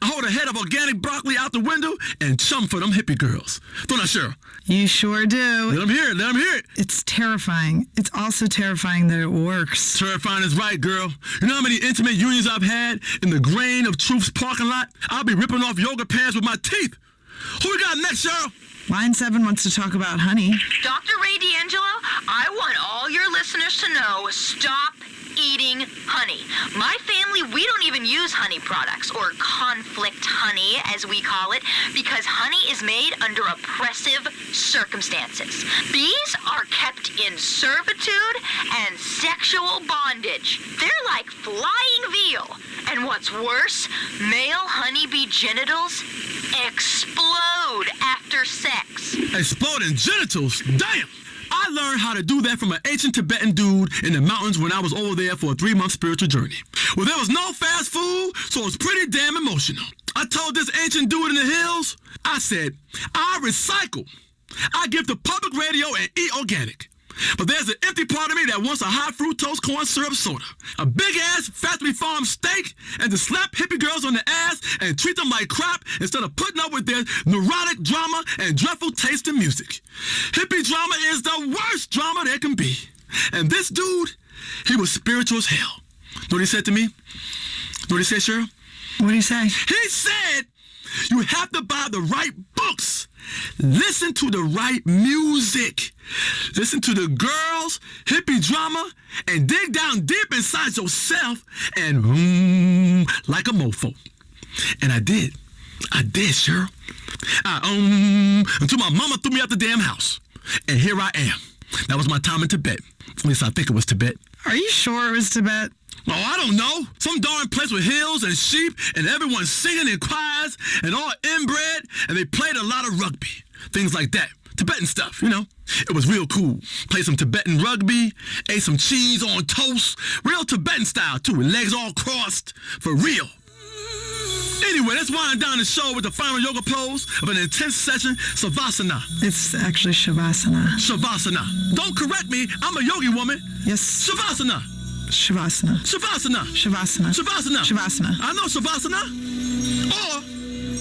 I hold a head of organic broccoli out the window and chum for them hippie girls. Don't I, Cheryl? You sure do. Let them hear it. Let them hear it. It's terrifying. It's also terrifying that it works. Terrifying is right, girl. You know how many intimate unions I've had in the Grain of Truth's parking lot? I'll be ripping off yoga pants with my teeth. Who we got next, Cheryl? Line 7 wants to talk about honey. Dr. Ray D'Angelo, I want all your listeners to know, stop eating honey. My family, we don't even use honey products, or conflict honey, as we call it, because honey is made under oppressive circumstances. Bees are kept in servitude and sexual bondage. They're like flying veal. And what's worse, male honeybee genitals explode after sex. Exploding genitals? Damn! I learned how to do that from an ancient Tibetan dude in the mountains when I was over there for a 3-month spiritual journey. Well, there was no fast food, so it was pretty damn emotional. I told this ancient dude in the hills, I said, I recycle. I give to public radio and eat organic. But there's an empty part of me that wants a high fructose corn syrup soda, a big-ass factory farm steak, and to slap hippie girls on the ass and treat them like crap instead of putting up with their neurotic drama and dreadful taste in music. Hippie drama is the worst drama there can be. And this dude, he was spiritual as hell. You know what he said to me? You know what he said, Cheryl? What did he say? He said, you have to buy the right books. Listen to the right music. Listen to the girls, hippie drama, and dig down deep inside yourself and like a mofo. And I did. I did, Cheryl. Until my mama threw me out the damn house. And here I am. That was my time in Tibet. At least I think it was Tibet. Are you sure it was Tibet? Oh, I don't know. Some darn place with hills and sheep and everyone singing in choirs and all inbred, and they played a lot of rugby. Things like that. Tibetan stuff, you know. It was real cool. Played some Tibetan rugby, ate some cheese on toast. Real Tibetan style, too, with legs all crossed. For real. Anyway, let's wind down the show with the final yoga pose of an intense session, Savasana. It's actually Shavasana. Shavasana. Don't correct me. I'm a yogi woman. Yes. Shavasana. Shavasana. Shavasana. Shavasana. Shavasana. Shavasana. I know Shavasana. Or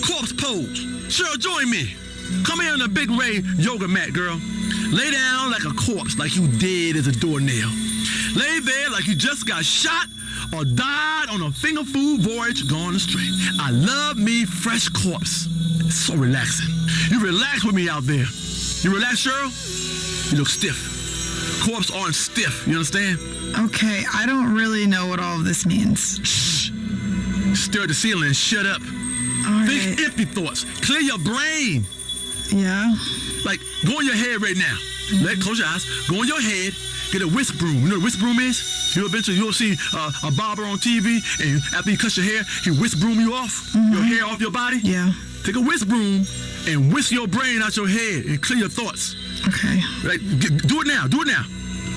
corpse pose. Cheryl, join me. Come here on the Big Ray yoga mat, girl. Lay down like a corpse, like you dead as a doornail. Lay there like you just got shot or died on a finger food voyage gone astray. I love me fresh corpse. It's so relaxing. You relax with me out there. You relax, Cheryl? You look stiff. corpse aren't stiff. You understand? Okay, I don't really know what all of this means. Shh. Stare at the ceiling and shut up. All Think right. empty thoughts. Clear your brain. Yeah? Like, go in your head right now. Close your eyes. Go in your head. Get a whisk broom. You know what a whisk broom is? You'll see a barber on TV, and after you cut your hair, he whisk broom you off. Your hair off your body. Yeah. Take a whisk broom and whisk your brain out your head and clear your thoughts. Okay. Right? Do it now. Do it now.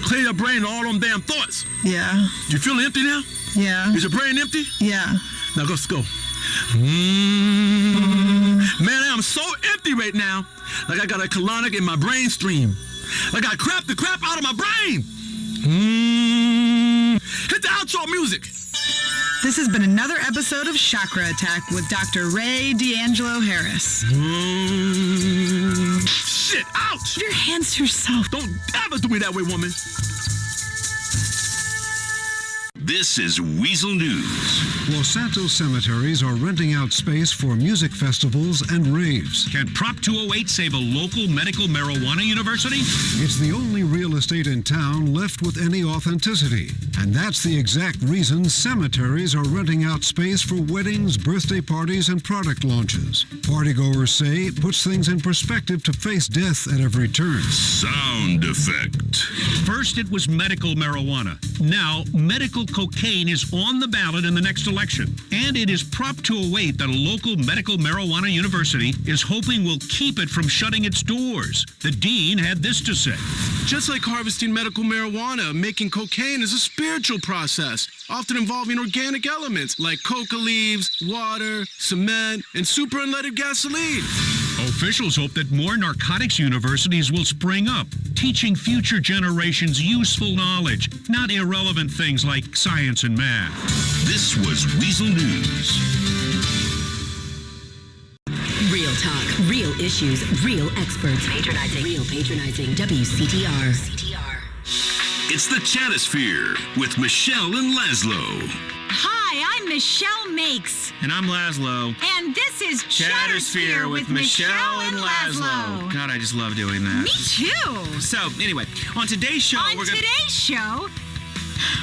Clear your brain of all them damn thoughts. Yeah. You feel empty now? Yeah. Is your brain empty? Yeah. Now let's go. Man, I'm so empty right now. Like I got a colonic in my brain stream. Like I crapped the crap out of my brain. Hit the outro music. This has been another episode of Chakra Attack with Dr. Ray D'Angelo Harris. Shit, ouch! Put your hands to yourself. Don't ever do me that way, woman. This is Weasel News. Los Santos cemeteries are renting out space for music festivals and raves. Can Prop 208 save a local medical marijuana university? It's the only real estate in town left with any authenticity. And that's the exact reason cemeteries are renting out space for weddings, birthday parties, and product launches. Partygoers say it puts things in perspective to face death at every turn. Sound effect. First, it was medical marijuana. Now, medical cocaine is on the ballot in the next election. And it is Prop 208 that a local medical marijuana university is hoping will keep it from shutting its doors. The dean had this to say. Just like harvesting medical marijuana, making cocaine is a spiritual process, often involving organic elements like coca leaves, water, cement, and super unleaded gasoline. Officials hope that more narcotics universities will spring up, teaching future generations useful knowledge, not irrelevant things like science and math. This was Weasel News. Real talk, real issues, real experts. Patronizing. Real patronizing. WCTR. It's the Chatosphere with Michelle and Laszlo. Hi, I'm Michelle Makes. And I'm Laszlo. And this is Chatosphere with Michelle and Laszlo. God, I just love doing that. Me too. So, anyway, on today's show, Today's show,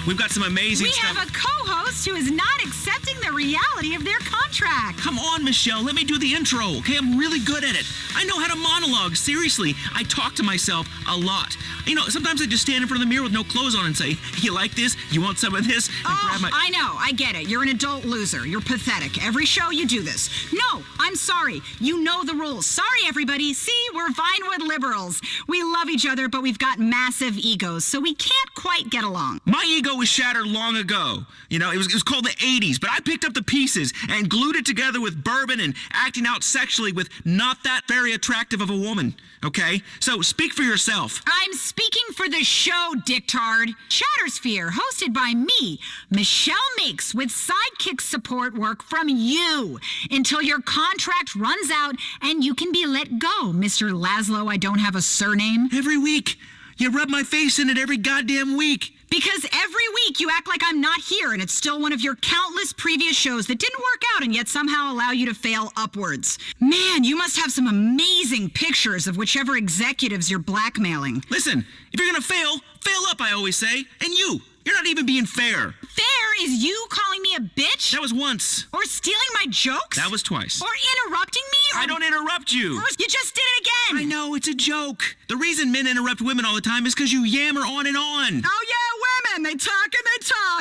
we've got some amazing we stuff. have a co-host who is not accepting the reality of their contract. Come on, Michelle, let me do the intro, okay? I'm really good at it. I know how to monologue. Seriously, I talk to myself a lot. You know, sometimes I just stand in front of the mirror with no clothes on and say, you like this? You want some of this? And grab my... I know. I get it. You're an adult loser. You're pathetic. Every show you do this. No, I'm sorry. You know the rules. Sorry, everybody. See, we're Vinewood liberals. We love each other, but we've got massive egos, so we can't quite get along. My ego was shattered long ago. You know, it was called the 80s, but I picked up the pieces and glued it together with bourbon and acting out sexually with not that very attractive of a woman, okay? So speak for yourself. I'm speaking for the show, dictard. Chatosphere, hosted by me, Michelle Makes, with sidekick support work from you until your contract runs out and you can be let go, Mr. Laszlo. I don't have a surname. Every week. You rub my face in it every goddamn week. Because every week you act like I'm not here and it's still one of your countless previous shows that didn't work out and yet somehow allow you to fail upwards. Man, you must have some amazing pictures of whichever executives you're blackmailing. Listen, if you're gonna fail up, I always say. And you're not even being fair. Fair is you calling me a bitch? That was once. Or stealing my jokes? That was twice. Or interrupting me? I don't interrupt you. Or you just did it again. I know, it's a joke. The reason men interrupt women all the time is because you yammer on and on. Oh yeah, women, they talk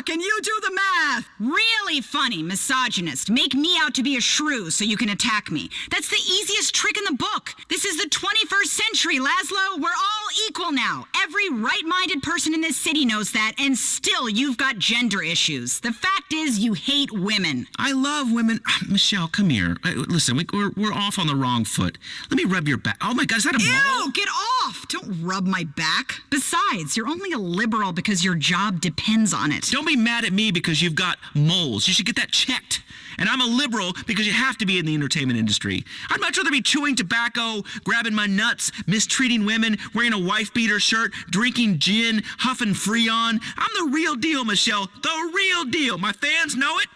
and you do the math. Really funny, misogynist. Make me out to be a shrew so you can attack me. That's the easiest trick in the book. This is the 21st century, Laszlo. We're all equal now. Every right-minded person in this city knows that, and still you've got gender issues. The fact is you hate women. I love women. Michelle, come here. Listen, we're off on the wrong foot. Let me rub your back. Oh my God, is that a mole? Ew, get off. Don't rub my back. Besides, you're only a liberal because your job depends on it. Don't be mad at me because you've got moles. You should get that checked. And I'm a liberal because you have to be in the entertainment industry. I'd much rather be chewing tobacco, grabbing my nuts, mistreating women, wearing a wife-beater shirt, drinking gin, huffing Freon. I'm the real deal, Michelle. The real deal. My fans know it.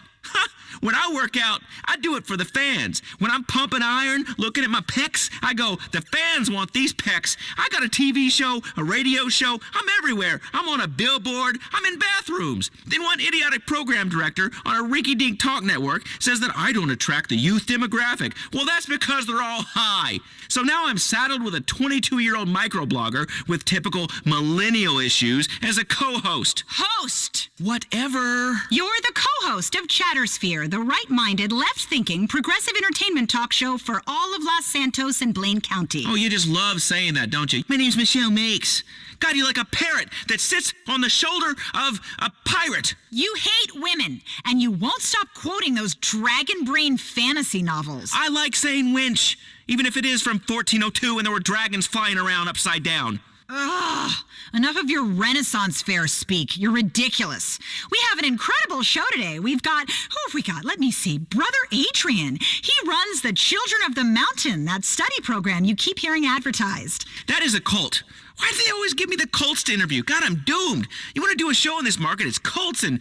When I work out, I do it for the fans. When I'm pumping iron, looking at my pecs, I go, the fans want these pecs. I got a TV show, a radio show. I'm everywhere. I'm on a billboard. I'm in bathrooms. Then one idiotic program director on a rinky-dink talk network says that I don't attract the youth demographic. Well, that's because they're all high. So now I'm saddled with a 22-year-old microblogger with typical millennial issues as a co-host. Host! Whatever. You're the co-host of Chattersphere, the right-minded, left-thinking, progressive entertainment talk show for all of Los Santos and Blaine County. Oh, you just love saying that, don't you? My name's Michelle Makes. God, you're like a parrot that sits on the shoulder of a pirate. You hate women, and you won't stop quoting those dragon brain fantasy novels. I like saying winch, even if it is from 1402 and there were dragons flying around upside down. Ugh, enough of your Renaissance fair speak. You're ridiculous. We have an incredible show today. Who have we got? Let me see. Brother Adrian. He runs the Children of the Mountain, that study program you keep hearing advertised. That is a cult. Why do they always give me the cults to interview? God, I'm doomed. You want to do a show in this market, it's cults and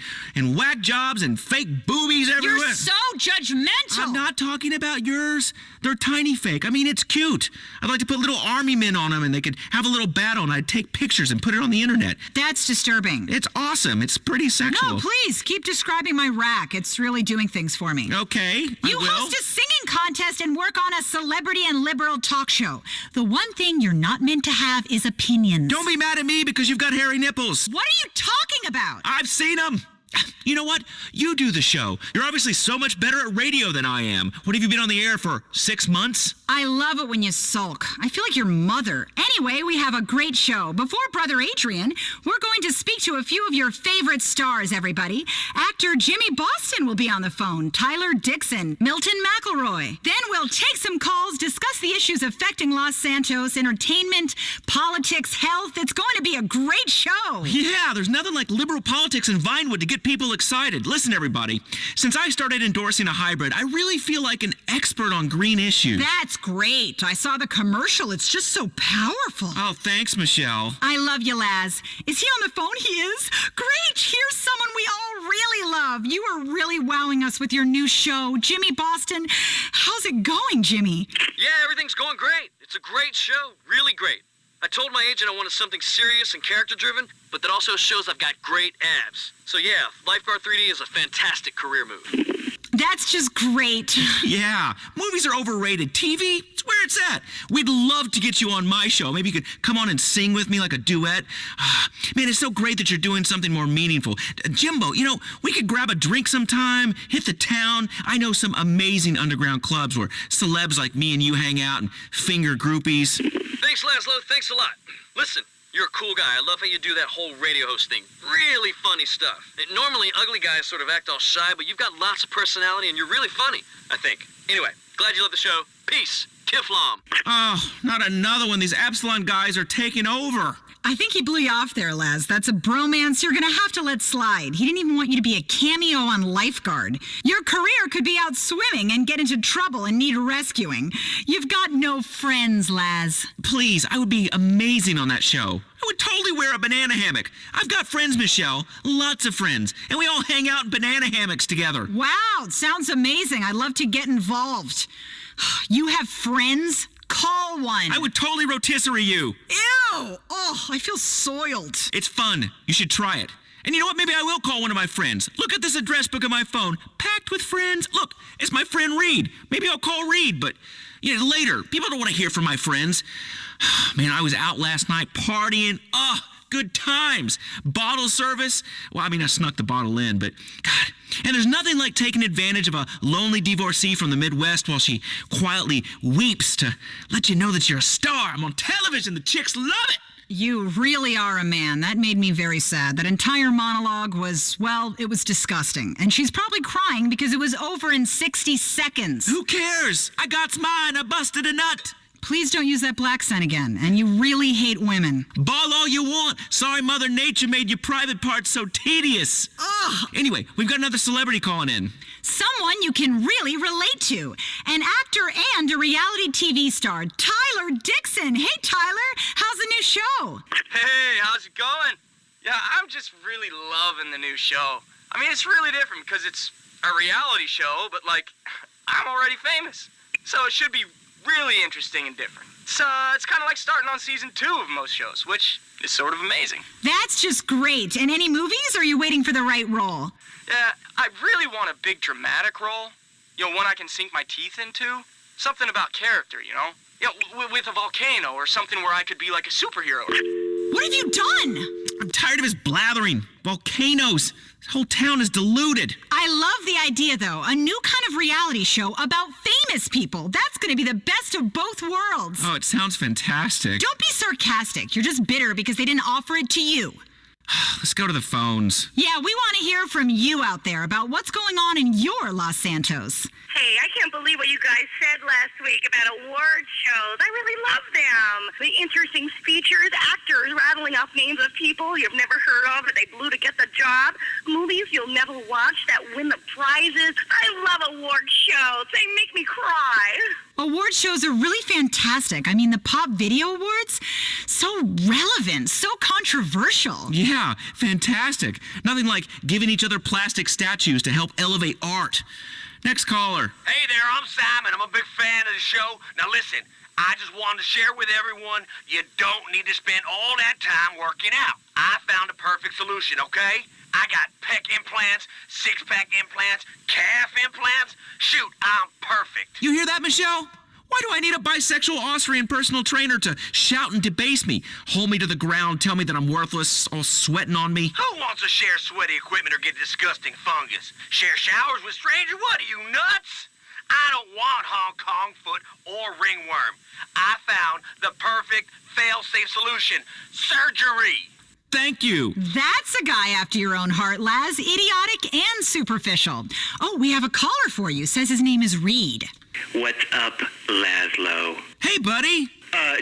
whack jobs and fake boobies everywhere. You're so judgmental. I'm not talking about yours. They're tiny fake. I mean, it's cute. I'd like to put little army men on them and they could have a little battle and I'd take pictures and put it on the internet. That's disturbing. It's awesome. It's pretty sexual. No, please, keep describing my rack. It's really doing things for me. Okay, You host a singing contest and work on a celebrity and liberal talk show. The one thing you're not meant to have is opinions. Don't be mad at me because you've got hairy nipples. What are you talking about? I've seen them. You know what? You do the show. You're obviously so much better at radio than I am. What, have you been on the air for 6 months? I love it when you sulk. I feel like your mother. Anyway, we have a great show. Before Brother Adrian, we're going to speak to a few of your favorite stars, everybody. Actor Jimmy Boston will be on the phone. Tyler Dixon, Milton McElroy. Then we'll take some calls, discuss the issues affecting Los Santos, entertainment, politics, health. It's going to be a great show. Yeah, there's nothing like liberal politics in Vinewood to get people excited. Listen, everybody, since I started endorsing a hybrid, I really feel like an expert on green issues. That's great. I saw the commercial. It's just so powerful. Oh, thanks, Michelle. I love you, Laz. Is he on the phone? He is? Great. Here's someone we all really love. You are really wowing us with your new show. Jimmy Boston, how's it going, Jimmy? Yeah, everything's going great. It's a great show. Really great. I told my agent I wanted something serious and character-driven, but that also shows I've got great abs. So yeah, Lifeguard 3D is a fantastic career move. That's just great. Yeah, movies are overrated. TV, it's where it's at. We'd love to get you on my show. Maybe you could come on and sing with me like a duet. Man, it's so great that you're doing something more meaningful. Jimbo, you know, we could grab a drink sometime, hit the town. I know some amazing underground clubs where celebs like me and you hang out and finger groupies. Thanks, Laszlo. Thanks a lot. Listen, you're a cool guy. I love how you do that whole radio host thing. Really funny stuff. Normally, ugly guys sort of act all shy, but you've got lots of personality and you're really funny, I think. Anyway, glad you love the show. Peace. Tiflom. Oh, not another one. These Epsilon guys are taking over. I think he blew you off there, Laz. That's a bromance you're going to have to let slide. He didn't even want you to be a cameo on Lifeguard. Your career could be out swimming and get into trouble and need rescuing. You've got no friends, Laz. Please, I would be amazing on that show. I would totally wear a banana hammock. I've got friends, Michelle. Lots of friends. And we all hang out in banana hammocks together. Wow, sounds amazing. I'd love to get involved. You have friends? Call one. I would totally rotisserie you. Ew! Oh, I feel soiled. It's fun. You should try it. And you know what? Maybe I will call one of my friends. Look at this address book on my phone. Packed with friends. Look, it's my friend Reed. Maybe I'll call Reed, but later. People don't want to hear from my friends. Man, I was out last night partying. Oh, good times. Bottle service. Well, I mean, I snuck the bottle in, but God. And there's nothing like taking advantage of a lonely divorcee from the Midwest while she quietly weeps to let you know that you're a star. I'm on television. The chicks love it. You really are a man. That made me very sad. That entire monologue was, well, it was disgusting. And she's probably crying because it was over in 60 seconds. Who cares? I got mine. I busted a nut. Please don't use that black scent again. And you really hate women. Ball all you want. Sorry Mother Nature made your private parts so tedious. Ugh. Anyway, we've got another celebrity calling in. Someone you can really relate to. An actor and a reality TV star, Tyler Dixon. Hey, Tyler, how's the new show? Hey, how's it going? Yeah, I'm just really loving the new show. I mean, it's really different because it's a reality show, but like, I'm already famous. So it should be really interesting and different. So it's kind of like starting on season 2 of most shows, which is sort of amazing. That's just great. And any movies, or are you waiting for the right role? Yeah, I really want a big dramatic role. You know, one I can sink my teeth into. Something about character, you know? You know, with a volcano or something where I could be like a superhero. What have you done? I'm tired of his blathering. Volcanoes. This whole town is deluded. I love the idea, though. A new kind of reality show about famous people. That's going to be the best of both worlds. Oh, it sounds fantastic. Don't be sarcastic. You're just bitter because they didn't offer it to you. Let's go to the phones. Yeah, we want to hear from you out there about what's going on in your Los Santos. Hey, I can't believe what you guys said last week about award shows. I really love them. The interesting speeches, actors rattling off names of people you've never heard of that they blew to get the job, movies you'll never watch that win the prizes. I love award shows. They make me cry. Award shows are really fantastic. I mean, the Pop Video Awards, so relevant, so controversial. Yeah, fantastic. Nothing like giving each other plastic statues to help elevate art. Next caller. Hey there, I'm Simon. I'm a big fan of the show. Now listen, I just wanted to share with everyone, you don't need to spend all that time working out. I found a perfect solution, okay? I got pec implants, six-pack implants, calf implants. Shoot, I'm perfect. You hear that, Michelle? Why do I need a bisexual Austrian personal trainer to shout and debase me, hold me to the ground, tell me that I'm worthless, all sweating on me? Who wants to share sweaty equipment or get disgusting fungus? Share showers with strangers? What, are you nuts? I don't want Hong Kong foot or ringworm. I found the perfect fail-safe solution. Surgery. Thank you. That's a guy after your own heart, Laz. Idiotic and superficial. Oh, we have a caller for you. Says his name is Reed. What's up, Laszlo? Hey, buddy.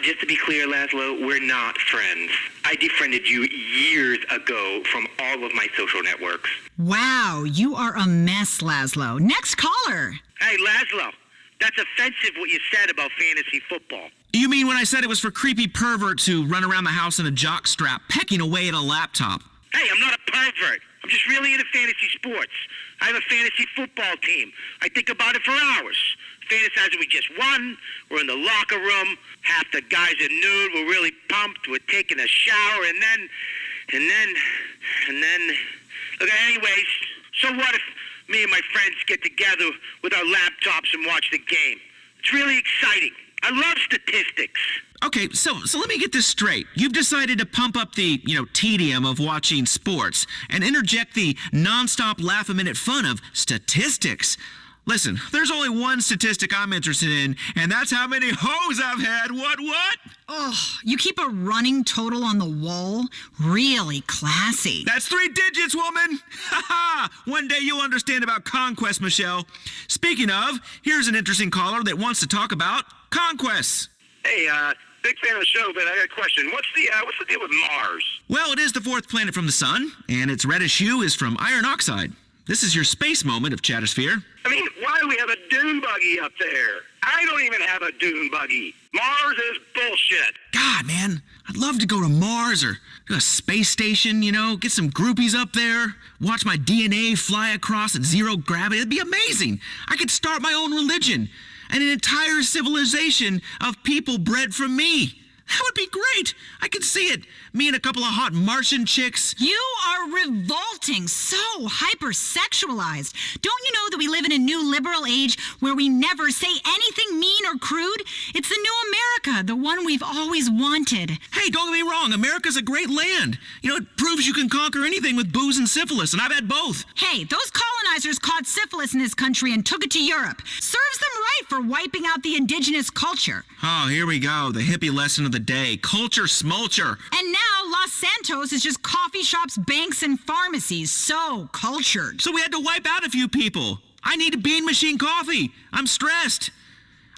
Just to be clear, Laszlo, we're not friends. I defriended you years ago from all of my social networks. Wow, you are a mess, Laszlo. Next caller. Hey, Laszlo, that's offensive what you said about fantasy football. You mean when I said it was for creepy perverts who run around the house in a jockstrap, pecking away at a laptop? Hey, I'm not a pervert. I'm just really into fantasy sports. I have a fantasy football team. I think about it for hours. Fantasizing we just won. We're in the locker room. Half the guys are nude. We're really pumped. We're taking a shower. And then... Look, anyways, so what if me and my friends get together with our laptops and watch the game? It's really exciting. I love statistics. Okay, so let me get this straight. You've decided to pump up the, tedium of watching sports and interject the nonstop laugh-a-minute fun of statistics. Listen, there's only one statistic I'm interested in, and that's how many hoes I've had. What? Oh, you keep a running total on the wall? Really classy. That's 3 digits, woman! Ha ha! One day you'll understand about conquest, Michelle. Speaking of, here's an interesting caller that wants to talk about conquests. Hey, big fan of the show, but I got a question. What's the deal with Mars? Well, it is the 4th planet from the sun, and its reddish hue is from iron oxide. This is your space moment of Chattersphere. I mean, why do we have a dune buggy up there? I don't even have a dune buggy. Mars is bullshit. God, man, I'd love to go to Mars or a space station, get some groupies up there, watch my DNA fly across at 0 gravity. It'd be amazing. I could start my own religion and an entire civilization of people bred from me. That would be great. I could see it. Me and a couple of hot Martian chicks. You are revolting. So hypersexualized. Don't you know that we live in a new liberal age where we never say anything mean or crude? It's the new America, the one we've always wanted. Hey, don't get me wrong. America's a great land. It proves you can conquer anything with booze and syphilis, and I've had both. Hey, those colonizers caught syphilis in this country and took it to Europe. Serves them right for wiping out the indigenous culture. Oh, here we go. The hippie lesson of the day. Culture smulcher. And now Los Santos is just coffee shops, banks, and pharmacies. So cultured. So we had to wipe out a few people. I need a bean machine coffee. I'm stressed.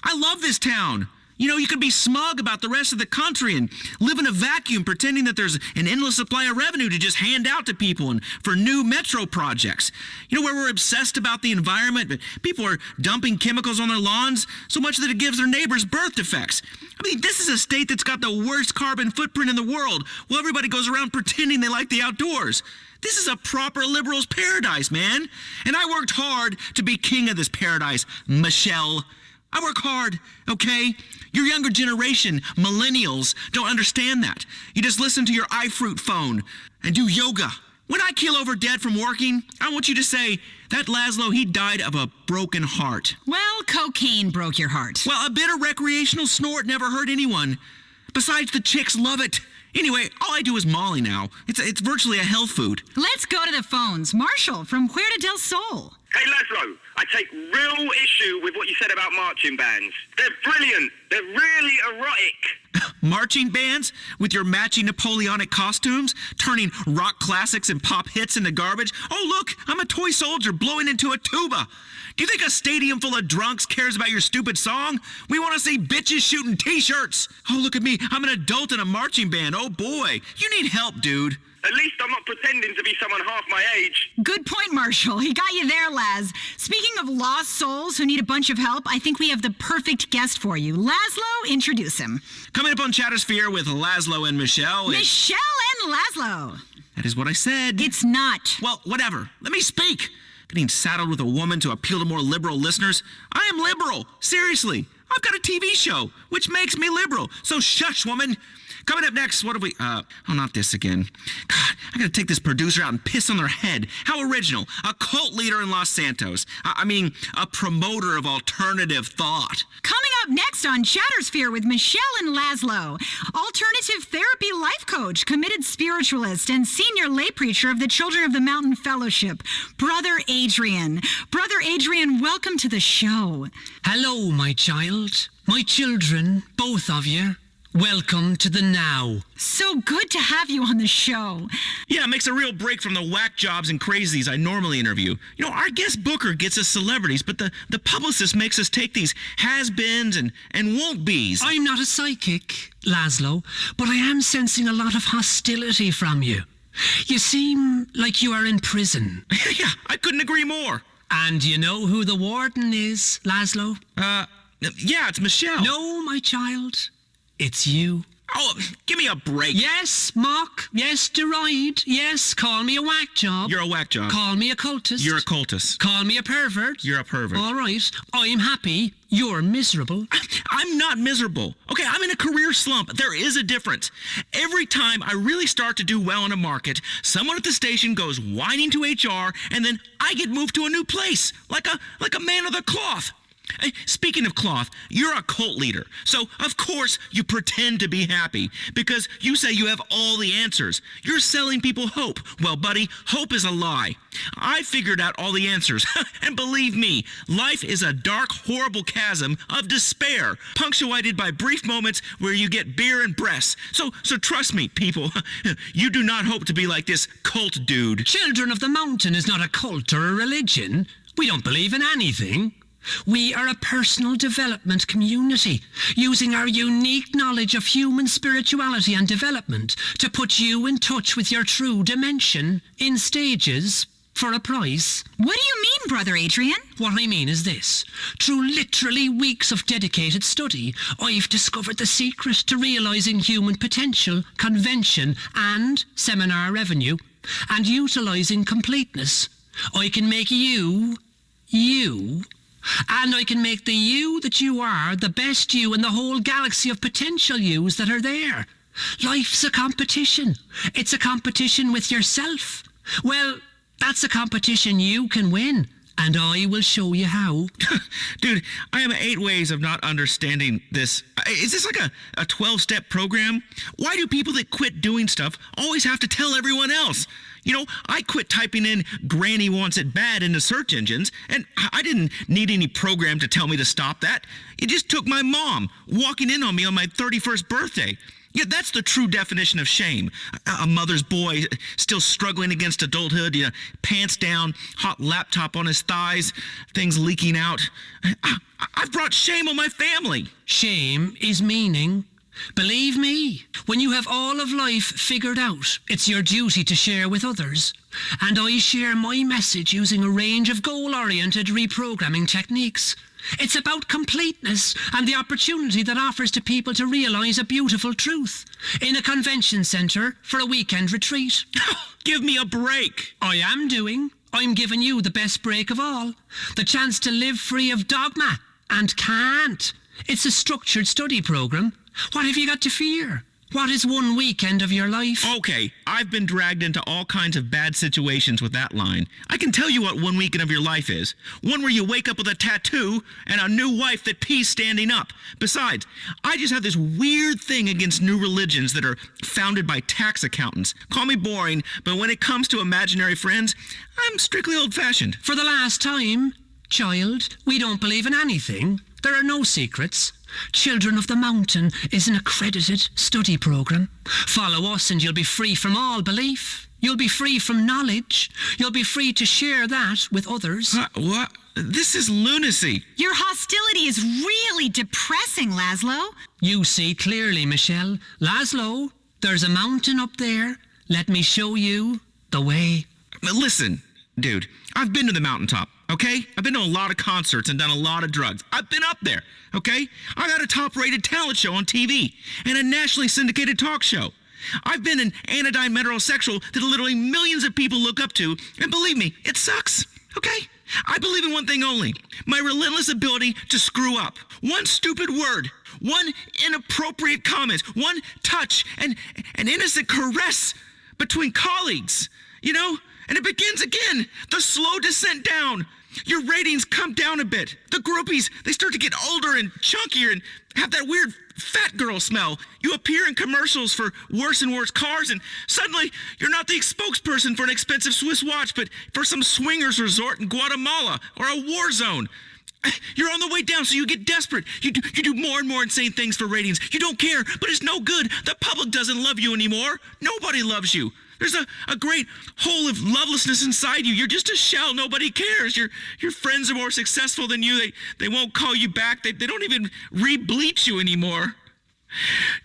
I love this town. You know, you could be smug about the rest of the country and live in a vacuum pretending that there's an endless supply of revenue to just hand out to people and for new metro projects. You know, where we're obsessed about the environment, but people are dumping chemicals on their lawns so much that it gives their neighbors birth defects. I mean, this is a state that's got the worst carbon footprint in the world, while everybody goes around pretending they like the outdoors. This is a proper liberal's paradise, man. And I worked hard to be king of this paradise, Michelle. I work hard, okay? Your younger generation, millennials, don't understand that. You just listen to your iFruit phone and do yoga. When I keel over dead from working, I want you to say, that Laszlo, he died of a broken heart. Well, cocaine broke your heart. Well, a bit of recreational snort never hurt anyone. Besides, the chicks love it. Anyway, all I do is Molly now. It's virtually a health food. Let's go to the phones. Marshall from Puerto del Sol. Hey, Laszlo, I take real issue with what you said about marching bands. They're brilliant. They're really erotic. Marching bands with your matching Napoleonic costumes, turning rock classics and pop hits into garbage. Oh, look, I'm a toy soldier blowing into a tuba. Do you think a stadium full of drunks cares about your stupid song? We want to see bitches shooting t-shirts. Oh, look at me. I'm an adult in a marching band. Oh, boy. You need help, dude. At least I'm not pretending to be someone half my age. Good point, Marshall. He got you there, Laz. Speaking of lost souls who need a bunch of help, I think we have the perfect guest for you. Laszlo, introduce him. Coming up on Chattersphere with Laszlo and Michelle. Michelle and Laszlo. That is what I said. It's not. Well, whatever. Let me speak. Getting saddled with a woman to appeal to more liberal listeners. I am liberal. Seriously. I've got a TV show, which makes me liberal. So shush, woman. Coming up next, what have we... not this again. God, I gotta take this producer out and piss on their head. How original. A cult leader in Los Santos. I mean, a promoter of alternative thought. Coming up next on Chattersphere with Michelle and Laszlo, alternative therapy life coach, committed spiritualist, and senior lay preacher of the Children of the Mountain Fellowship, Brother Adrian. Brother Adrian, welcome to the show. Hello, my child. My children, both of you. Welcome to the now. So good to have you on the show. Yeah, it makes a real break from the whack jobs and crazies I normally interview. You know, our guest booker gets us celebrities, but the publicist makes us take these has-beens and won't-be's. I'm not a psychic, Laszlo, but I am sensing a lot of hostility from you. You seem like you are in prison. Yeah, I couldn't agree more. And you know who the warden is, Laszlo? Yeah, it's Michelle. No, my child. It's you. Oh, give me a break. Yes, mock. Yes, deride. Yes, call me a whack job. You're a whack job. Call me a cultist. You're a cultist. Call me a pervert. You're a pervert. All right. I'm happy. You're miserable. I'm not miserable. Okay, I'm in a career slump. There is a difference. Every time I really start to do well in a market, someone at the station goes whining to HR, and then I get moved to a new place, like a man of the cloth. Hey, speaking of cloth, you're a cult leader, so of course you pretend to be happy because you say you have all the answers. You're selling people hope. Well, buddy, hope is a lie. I figured out all the answers, and believe me, life is a dark, horrible chasm of despair, punctuated by brief moments where you get beer and breasts. So trust me, people, you do not hope to be like this cult dude. Children of the Mountain is not a cult or a religion. We don't believe in anything. We are a personal development community, using our unique knowledge of human spirituality and development to put you in touch with your true dimension in stages for a price. What do you mean, Brother Adrian? What I mean is this. Through literally weeks of dedicated study, I've discovered the secret to realizing human potential, convention, and seminar revenue, and utilizing completeness. I can make you, and I can make the you that you are the best you in the whole galaxy of potential yous that are there. Life's a competition. It's a competition with yourself. Well, that's a competition you can win, and I will show you how. Dude, I am 8 ways of not understanding this. Is this like a 12-step program? Why do people that quit doing stuff always have to tell everyone else? You know, I quit typing in "Granny wants it bad" into search engines, and I didn't need any program to tell me to stop that. It just took my mom walking in on me on my 31st birthday. Yeah, that's the true definition of shame. A mother's boy still struggling against adulthood, pants down, hot laptop on his thighs, things leaking out. I've brought shame on my family. Shame is meaning. Believe me, when you have all of life figured out, it's your duty to share with others. And I share my message using a range of goal-oriented reprogramming techniques. It's about completeness and the opportunity that offers to people to realize a beautiful truth in a convention center for a weekend retreat. Give me a break. I'm giving you the best break of all. The chance to live free of dogma and can't. It's a structured study program. What have you got to fear? What is one weekend of your life? Okay, I've been dragged into all kinds of bad situations with that line. I can tell you what one weekend of your life is. One where you wake up with a tattoo and a new wife that pees standing up. Besides, I just have this weird thing against new religions that are founded by tax accountants. Call me boring, but when it comes to imaginary friends, I'm strictly old-fashioned. For the last time, child, we don't believe in anything. There are no secrets. Children of the Mountain is an accredited study program. Follow us and you'll be free from all belief. You'll be free from knowledge. You'll be free to share that with others. What? This is lunacy. Your hostility is really depressing, Laszlo. You see clearly, Michelle. Laszlo, there's a mountain up there. Let me show you the way. Listen, dude, I've been to the mountaintop. Okay? I've been to a lot of concerts and done a lot of drugs. I've been up there, okay? I got a top-rated talent show on TV and a nationally syndicated talk show. I've been an anodyne metrosexual that literally millions of people look up to, and believe me, it sucks, okay? I believe in one thing only, my relentless ability to screw up. One stupid word, one inappropriate comment, one touch, and an innocent caress between colleagues, And it begins again, the slow descent down. Your ratings come down a bit. The groupies, they start to get older and chunkier and have that weird fat girl smell. You appear in commercials for worse and worse cars, and suddenly you're not the spokesperson for an expensive Swiss watch, but for some swingers resort in Guatemala or a war zone. You're on the way down, so you get desperate. You do more and more insane things for ratings. You don't care, but it's no good. The public doesn't love you anymore. Nobody loves you. There's a great hole of lovelessness inside you. You're just a shell. Nobody cares. Your friends are more successful than you. They won't call you back. They don't even re-bleach you anymore.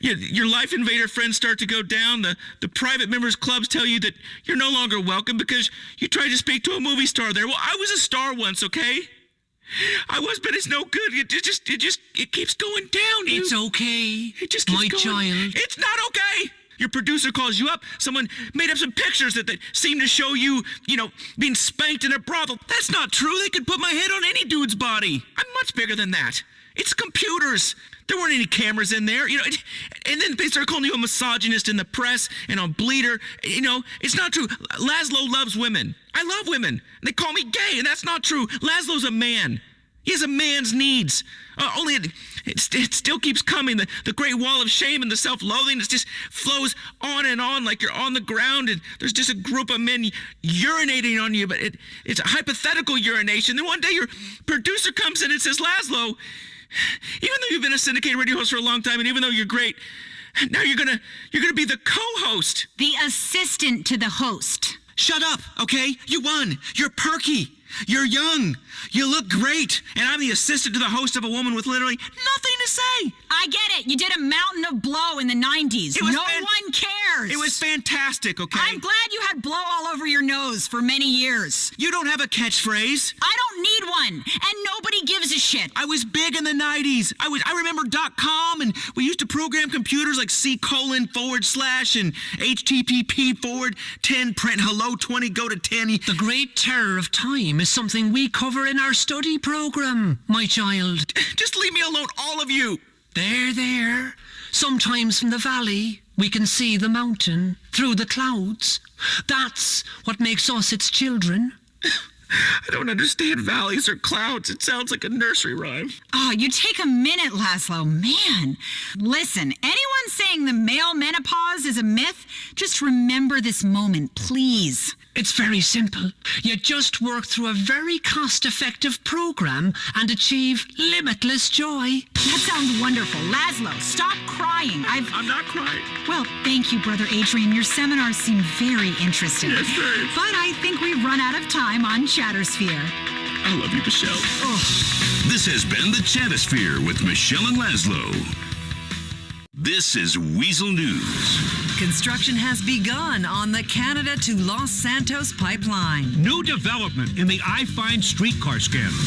Your Life Invader friends start to go down. The private members clubs tell you that you're no longer welcome because you tried to speak to a movie star there. Well, I was a star once, okay? I was, but it's no good. It keeps going down. It's okay. It just keeps going. My child. It's not okay. Your producer calls you up. Someone made up some pictures that seem to show you, being spanked in a brothel. That's not true. They could put my head on any dude's body. I'm much bigger than that. It's computers. There weren't any cameras in there, and then they start calling you a misogynist in the press and on Bleeder. It's not true. Laszlo loves women. I love women. And they call me gay, and that's not true. Laszlo's a man. He has a man's needs. Only it still keeps coming. The great wall of shame and the self-loathing just flows on and on like you're on the ground and there's just a group of men urinating on you, but it's a hypothetical urination. Then one day your producer comes in and says, Laszlo, even though you've been a syndicated radio host for a long time and even though you're great, now you're gonna be the co-host. The assistant to the host. Shut up, okay? You won. You're perky. You're young. You look great. And I'm the assistant to the host of a woman with literally nothing to say. I get it. You did a mountain of blow in the 90s. No one cares. It was fantastic, okay? I'm glad you had blow all over your nose for many years. You don't have a catchphrase. I don't need one. And nobody gives a shit. I was big in the 90s. I remember .com, and we used to program computers like C:// and HTTP:10 print hello 20 go to 10. The great terror of time is something we cover in our study program, my child. Just leave me alone, all of you. There. Sometimes from the valley, we can see the mountain through the clouds. That's what makes us its children. I don't understand valleys or clouds. It sounds like a nursery rhyme. Oh, you take a minute, Laszlo. Man. Listen, anyone saying the male menopause is a myth, just remember this moment, please. It's very simple. You just work through a very cost-effective program and achieve limitless joy. That sounds wonderful. Laszlo, stop crying. I'm not crying. Well, thank you, Brother Adrian. Your seminars seem very interesting. Yes, very. But I think we've run out of time on Chattersphere. I love you, Michelle. Oh. This has been the Chatosphere with Michelle and Laszlo. This is Weasel News. Construction has begun on the Canada to Los Santos pipeline. New development in the I-5 streetcar scandal.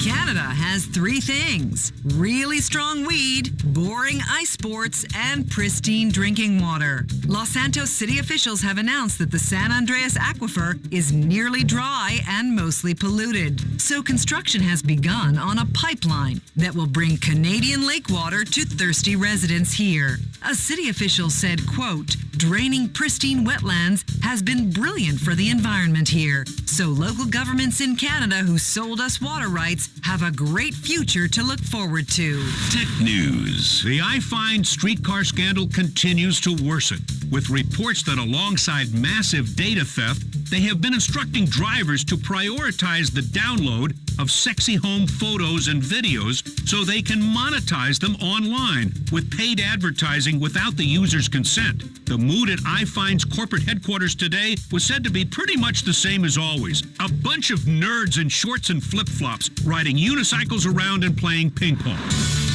Canada has 3 things: really strong weed, boring ice sports, and pristine drinking water. Los Santos city officials have announced that the San Andreas aquifer is nearly dry and mostly polluted. So construction has begun on a pipeline that will bring Canadian lake water to thirsty residents here. A city official said, quote, "Draining pristine wetlands has been brilliant for the environment here. So local governments in Canada who sold us water rights have a great future to look forward to." Tech News. The I-5 streetcar scandal continues to worsen, with reports that alongside massive data theft, they have been instructing drivers to prioritize the download of sexy home photos and videos so they can monetize them online with paid advertising without the user's consent. The mood at I-5's corporate headquarters today was said to be pretty much the same as always. A bunch of nerds in shorts and flip-flops riding unicycles around and playing ping pong.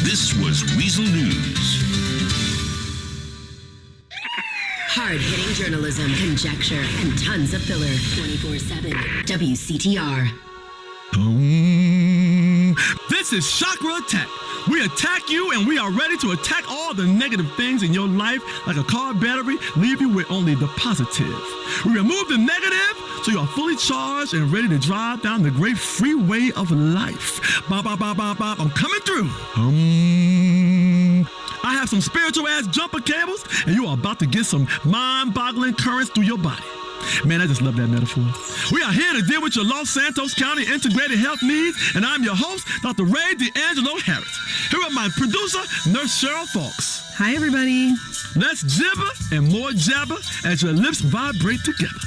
This was Weasel News. Hard-hitting journalism, conjecture, and tons of filler. 24/7. WCTR. This is Chakra Attack. We attack you and we are ready to attack all the negative things in your life like a car battery, leave you with only the positive. We remove the negative so you are fully charged and ready to drive down the great freeway of life. Bop, bop, bop, bop, bop. I'm coming through. I have some spiritual ass jumper cables and you are about to get some mind-boggling currents through your body. Man, I just love that metaphor. We are here to deal with your Los Santos County integrated health needs, and I'm your host, Dr. Ray D'Angelo Harris. Here with my producer, Nurse Cheryl Fawkes. Hi, everybody. Let's jibber and more jabber as your lips vibrate together.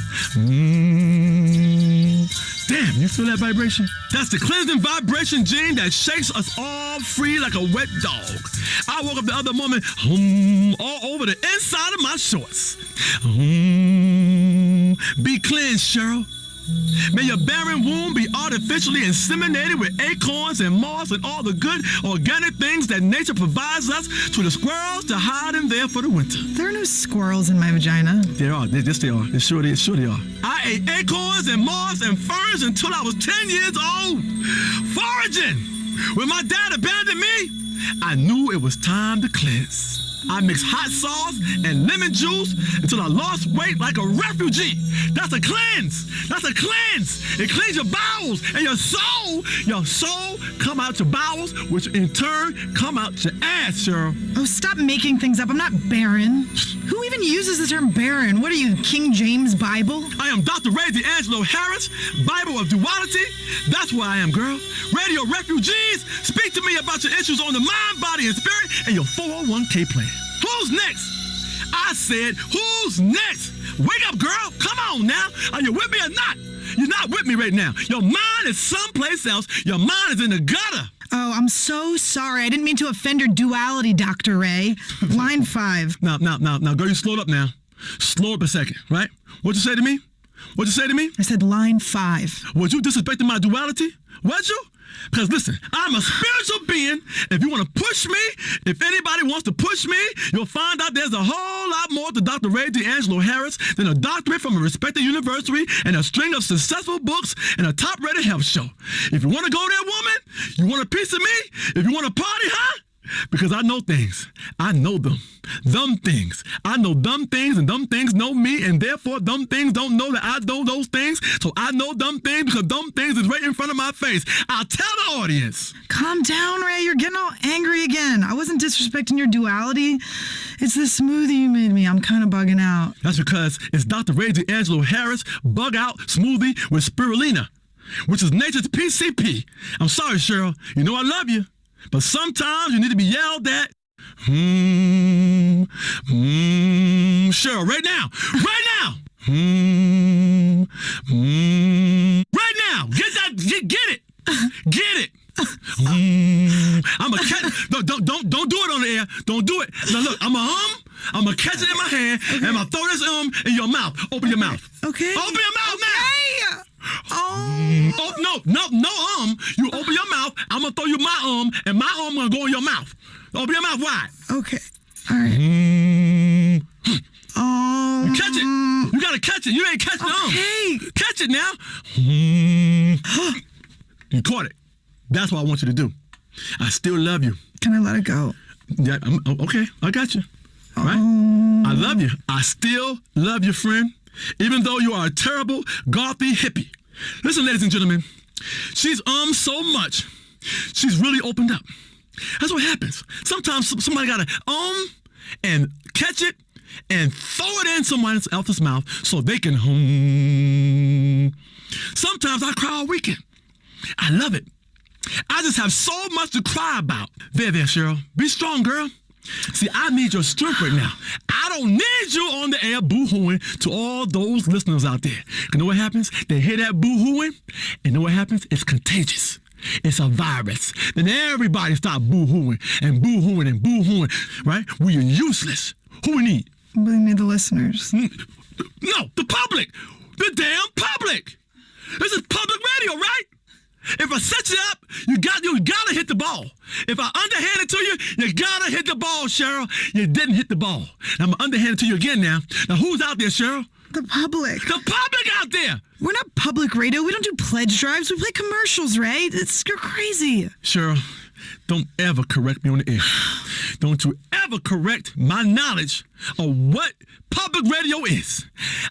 Damn, you feel that vibration? That's the cleansing vibration gene that shakes us all free like a wet dog. I woke up the other moment, all over the inside of my shorts. Be cleansed, Cheryl. May your barren womb be artificially inseminated with acorns and moss and all the good organic things that nature provides us to the squirrels to hide in there for the winter. There are no squirrels in my vagina. There are. Yes, they are. Sure they are. I ate acorns and moss and ferns until I was 10 years old. Foraging. When my dad abandoned me, I knew it was time to cleanse. I mixed hot sauce and lemon juice until I lost weight like a refugee. That's a cleanse. That's a cleanse. It cleans your bowels and your soul. Your soul come out your bowels, which in turn come out your ass, Cheryl. Oh, stop making things up. I'm not barren. Who even uses the term barren? What are you, King James Bible? I am Dr. Ray D'Angelo Harris, Bible of Duality. That's where I am, girl. Radio refugees, speak to me about your issues on the mind, body, and spirit, and your 401k plan. Who's next? I said, who's next? Wake up, girl. Come on now. Are you with me or not? You're not with me right now. Your mind is someplace else. Your mind is in the gutter. Oh, I'm so sorry. I didn't mean to offend your duality, Dr. Ray. Line 5. Now, girl, you slowed up now. Slow up a second, right? What'd you say to me? What'd you say to me? I said line 5. Was you disrespecting my duality? Was you? Because listen, I'm a spiritual being. If you want to push me, if anybody wants to push me, you'll find out there's a whole lot more to Dr. Ray D'Angelo Harris than a doctorate from a respected university and a string of successful books and a top-rated health show. If you want to go there, woman, you want a piece of me? If you want to party, huh? Because I know things. I know them. Them things. I know dumb things and dumb things know me, and therefore dumb things don't know that I know those things. So I know dumb things because dumb things is right in front of my face. I'll tell the audience. Calm down, Ray. You're getting all angry again. I wasn't disrespecting your duality. It's the smoothie you made me. I'm kind of bugging out. That's because it's Dr. Ray D'Angelo Harris Bug Out Smoothie with spirulina. which is nature's PCP. I'm sorry, Cheryl. You know I love you, but sometimes you need to be yelled at. Cheryl, right now. Right now. Right now. Get it. Get it. I'm a catch. Don't do it on the air. Don't do it. Now look, I'm gonna catch it in my hand, and I'm gonna throw this in your mouth. Open your mouth. Okay. Open your mouth now. Oh no. You open your mouth. I'm gonna throw you my and my gonna go in your mouth. Open your mouth wide. Okay. All right. You catch it. You gotta catch it. You ain't catch the Okay. Catch it now. You caught it. That's what I want you to do. I still love you. Can I let it go? Yeah. Okay. I got you. Right? I love you. I still love you, friend. Even though you are a terrible, gothy hippie. Listen, ladies and gentlemen. She's so much. She's really opened up. That's what happens. Sometimes somebody gotta and catch it and throw it in someone else's mouth so they can Sometimes I cry all weekend. I love it. I just have so much to cry about. There, Cheryl. Be strong, girl. See, I need your strength right now. I don't need you on the air boo-hooing to all those listeners out there. You know what happens? They hear that boo-hooing, and you know what happens? It's contagious. It's a virus. Then everybody start boo-hooing and boo-hooing and boo-hooing, right? We are useless. Who we need? We need the listeners. No, the public. The damn public. This is public radio, right? If I set you up, you gotta hit the ball. If I underhand it to you, you gotta hit the ball, Cheryl. You didn't hit the ball. Now I'm gonna underhand it to you again now. Now who's out there, Cheryl? The public. The public out there. We're not public radio. We don't do pledge drives. We play commercials, right? You're crazy. Cheryl, don't ever correct me on the air. Don't you ever correct my knowledge of what public radio is.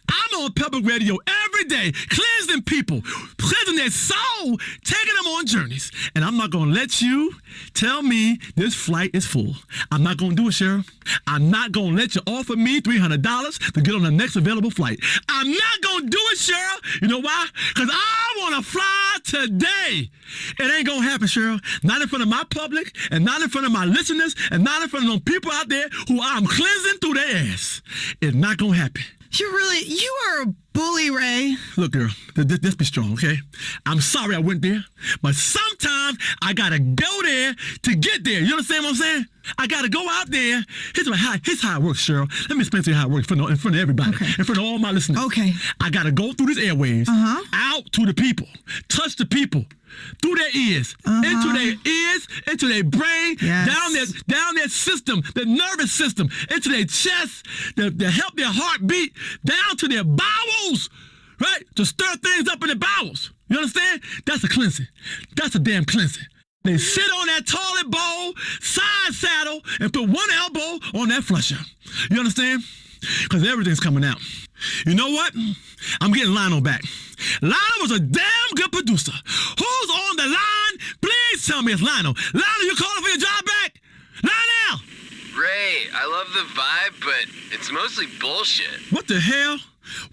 I'm on public radio every day, cleansing people, cleansing their soul, taking them on journeys. And I'm not going to let you tell me this flight is full. I'm not going to do it, Cheryl. I'm not going to let you offer me $300 to get on the next available flight. I'm not going to do it, Cheryl. You know why? Because I want to fly today. It ain't going to happen, Cheryl. Not in front of my public, and not in front of my listeners, and not in front of them people out there who I'm cleansing through their ass. It's not going to happen. You are a bully, Ray. Look, girl, let's be strong, okay? I'm sorry I went there, but sometimes I gotta go there to get there. You understand what I'm saying? I gotta go out there. Here's how it works, Cheryl. Let me explain to you how it works in front of everybody, in front of all my listeners. Okay. I gotta go through these airwaves, out to the people, touch the people, through their ears, into their ears, into their brain, down their system, their nervous system, into their chest, to help their heart beat, down to their bowels, right? To stir things up in the bowels. You understand? That's a cleansing. That's a damn cleansing. They sit on that toilet bowl, side saddle, and put one elbow on that flusher. You understand? Because everything's coming out. You know what? I'm getting Lionel back. Lionel was a damn good producer. Who's on the line? Please tell me it's Lionel. Lionel, you calling for your job back? Lionel! Ray, I love the vibe, but it's mostly bullshit. What the hell?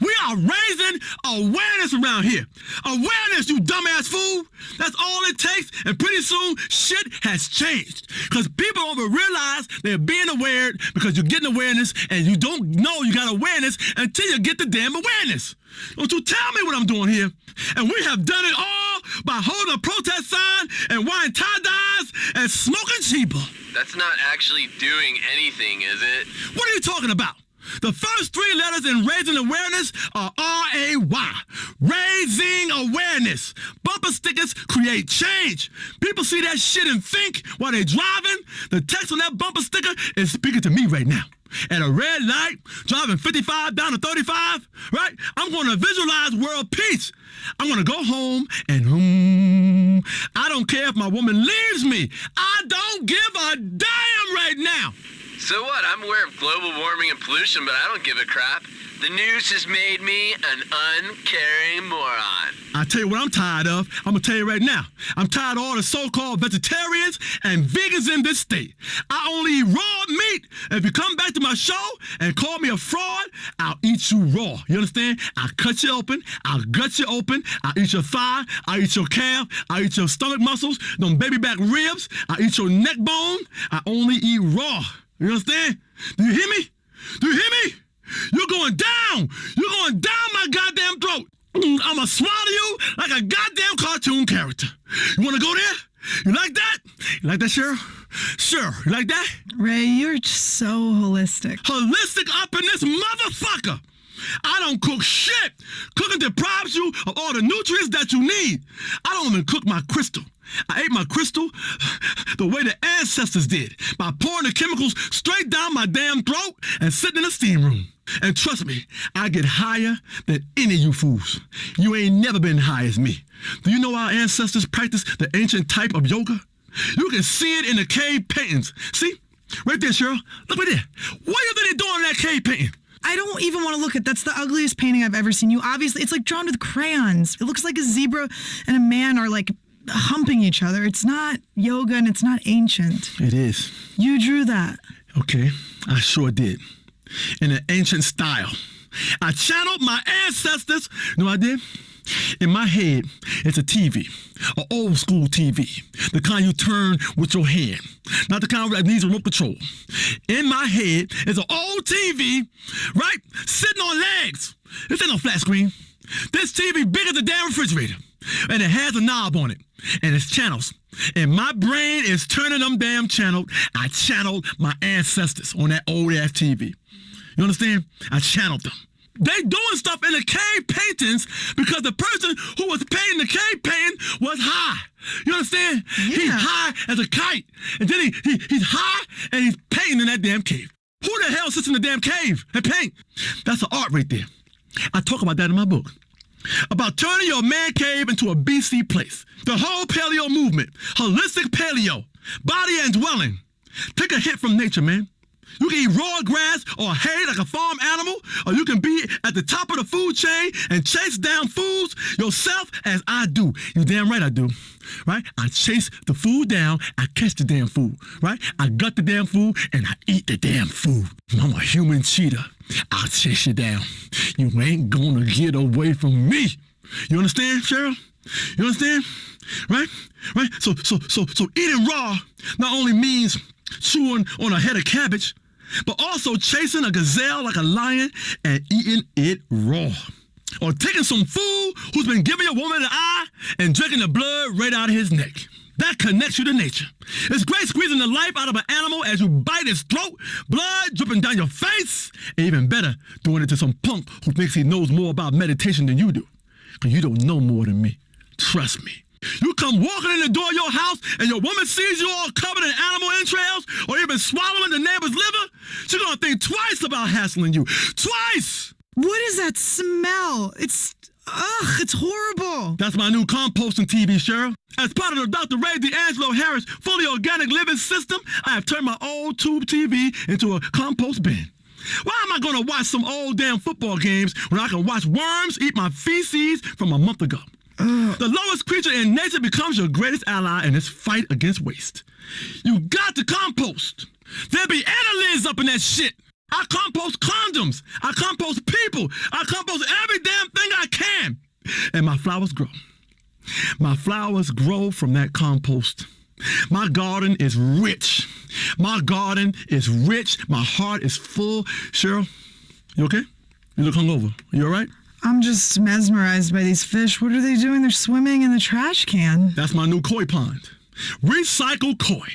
We are raising awareness around here. Awareness, you dumbass fool. That's all it takes, and pretty soon shit has changed. Because people don't even realize they're being aware because you're getting awareness, and you don't know you got awareness until you get the damn awareness. Don't you tell me what I'm doing here. And we have done it all by holding a protest sign and wearing tie-dyes and smoking Chiba. That's not actually doing anything, is it? What are you talking about? The first three letters in raising awareness are R-A-Y. Raising awareness. Bumper stickers create change. People see that shit and think while they're driving. The text on that bumper sticker is speaking to me right now. At a red light, driving 55 down to 35, right? I'm going to visualize world peace. I'm going to go home and I don't care if my woman leaves me. I don't give a damn right now. So what? I'm aware of global warming and pollution, but I don't give a crap. The news has made me an uncaring moron. I tell you what I'm tired of. I'm gonna tell you right now. I'm tired of all the so-called vegetarians and vegans in this state. I only eat raw meat. If you come back to my show and call me a fraud, I'll eat you raw. You understand? I'll cut you open. I'll gut you open. I'll eat your thigh. I'll eat your calf. I'll eat your stomach muscles, them baby back ribs. I'll eat your neck bone. I only eat raw. You understand? Do you hear me? Do you hear me? You're going down. You're going down my goddamn throat. I'ma swallow you like a goddamn cartoon character. You wanna go there? You like that? You like that, Cheryl? Sure. You like that? Ray, you're just so holistic. Holistic up in this motherfucker. I don't cook shit. Cooking deprives you of all the nutrients that you need. I don't even cook my crystal. I ate my crystal the way the ancestors did, by pouring the chemicals straight down my damn throat and sitting in the steam room. And trust me, I get higher than any of you fools. You ain't never been high as me. Do you know our ancestors practiced the ancient type of yoga? You can see it in the cave paintings. See? Right there, Cheryl. Look right there. What do you think they're doing in that cave painting? I don't even want to look at. That's the ugliest painting I've ever seen. You obviously, it's like drawn with crayons. It looks like a zebra and a man are like humping each other. It's not yoga and it's not ancient. It is. You drew that. Okay, I sure did. In an ancient style. I channeled my ancestors. You know what I did? In my head, it's a TV, an old school TV, the kind you turn with your hand, not the kind that needs remote control. In my head is an old TV, right, sitting on legs. This ain't no flat screen. This TV bigger than the damn refrigerator, and it has a knob on it, and it's channels. And my brain is turning them damn channels. I channeled my ancestors on that old ass TV. You understand? I channeled them. They doing stuff in the cave paintings because the person who was painting the cave painting was high. You understand? Yeah. He's high as a kite. And then he's high and he's painting in that damn cave. Who the hell sits in the damn cave and paint? That's the art right there. I talk about that in my book. About turning your man cave into a BC place. The whole paleo movement. Holistic paleo. Body and dwelling. Take a hit from nature, man. You can eat raw grass or hay like a farm animal, or you can be at the top of the food chain and chase down foods yourself as I do. You damn right I do, right? I chase the food down, I catch the damn food, right? I gut the damn food and I eat the damn food. I'm a human cheetah. I'll chase you down. You ain't gonna get away from me. You understand, Cheryl? You understand? Right? Right? So eating raw not only means chewing on a head of cabbage, but also chasing a gazelle like a lion and eating it raw. Or taking some fool who's been giving a woman the eye and drinking the blood right out of his neck. That connects you to nature. It's great squeezing the life out of an animal as you bite its throat, blood dripping down your face. And even better, doing it to some punk who thinks he knows more about meditation than you do. Because you don't know more than me. Trust me. You come walking in the door of your house and your woman sees you all covered in animal entrails or even swallowing the neighbor's liver, she's gonna think twice about hassling you. Twice! What is that smell? It's horrible. That's my new composting TV, Cheryl. As part of the Dr. Ray D'Angelo Harris fully organic living system, I have turned my old tube TV into a compost bin. Why am I gonna watch some old damn football games when I can watch worms eat my feces from a month ago? The lowest creature in nature becomes your greatest ally in this fight against waste. You got to compost. There be annelids up in that shit. I compost condoms. I compost people. I compost every damn thing I can. And my flowers grow. My flowers grow from that compost. My garden is rich. My garden is rich. My heart is full. Cheryl, you okay? You look hungover. You all right? I'm just mesmerized by these fish. What are they doing? They're swimming in the trash can. That's my new koi pond. Recycle koi.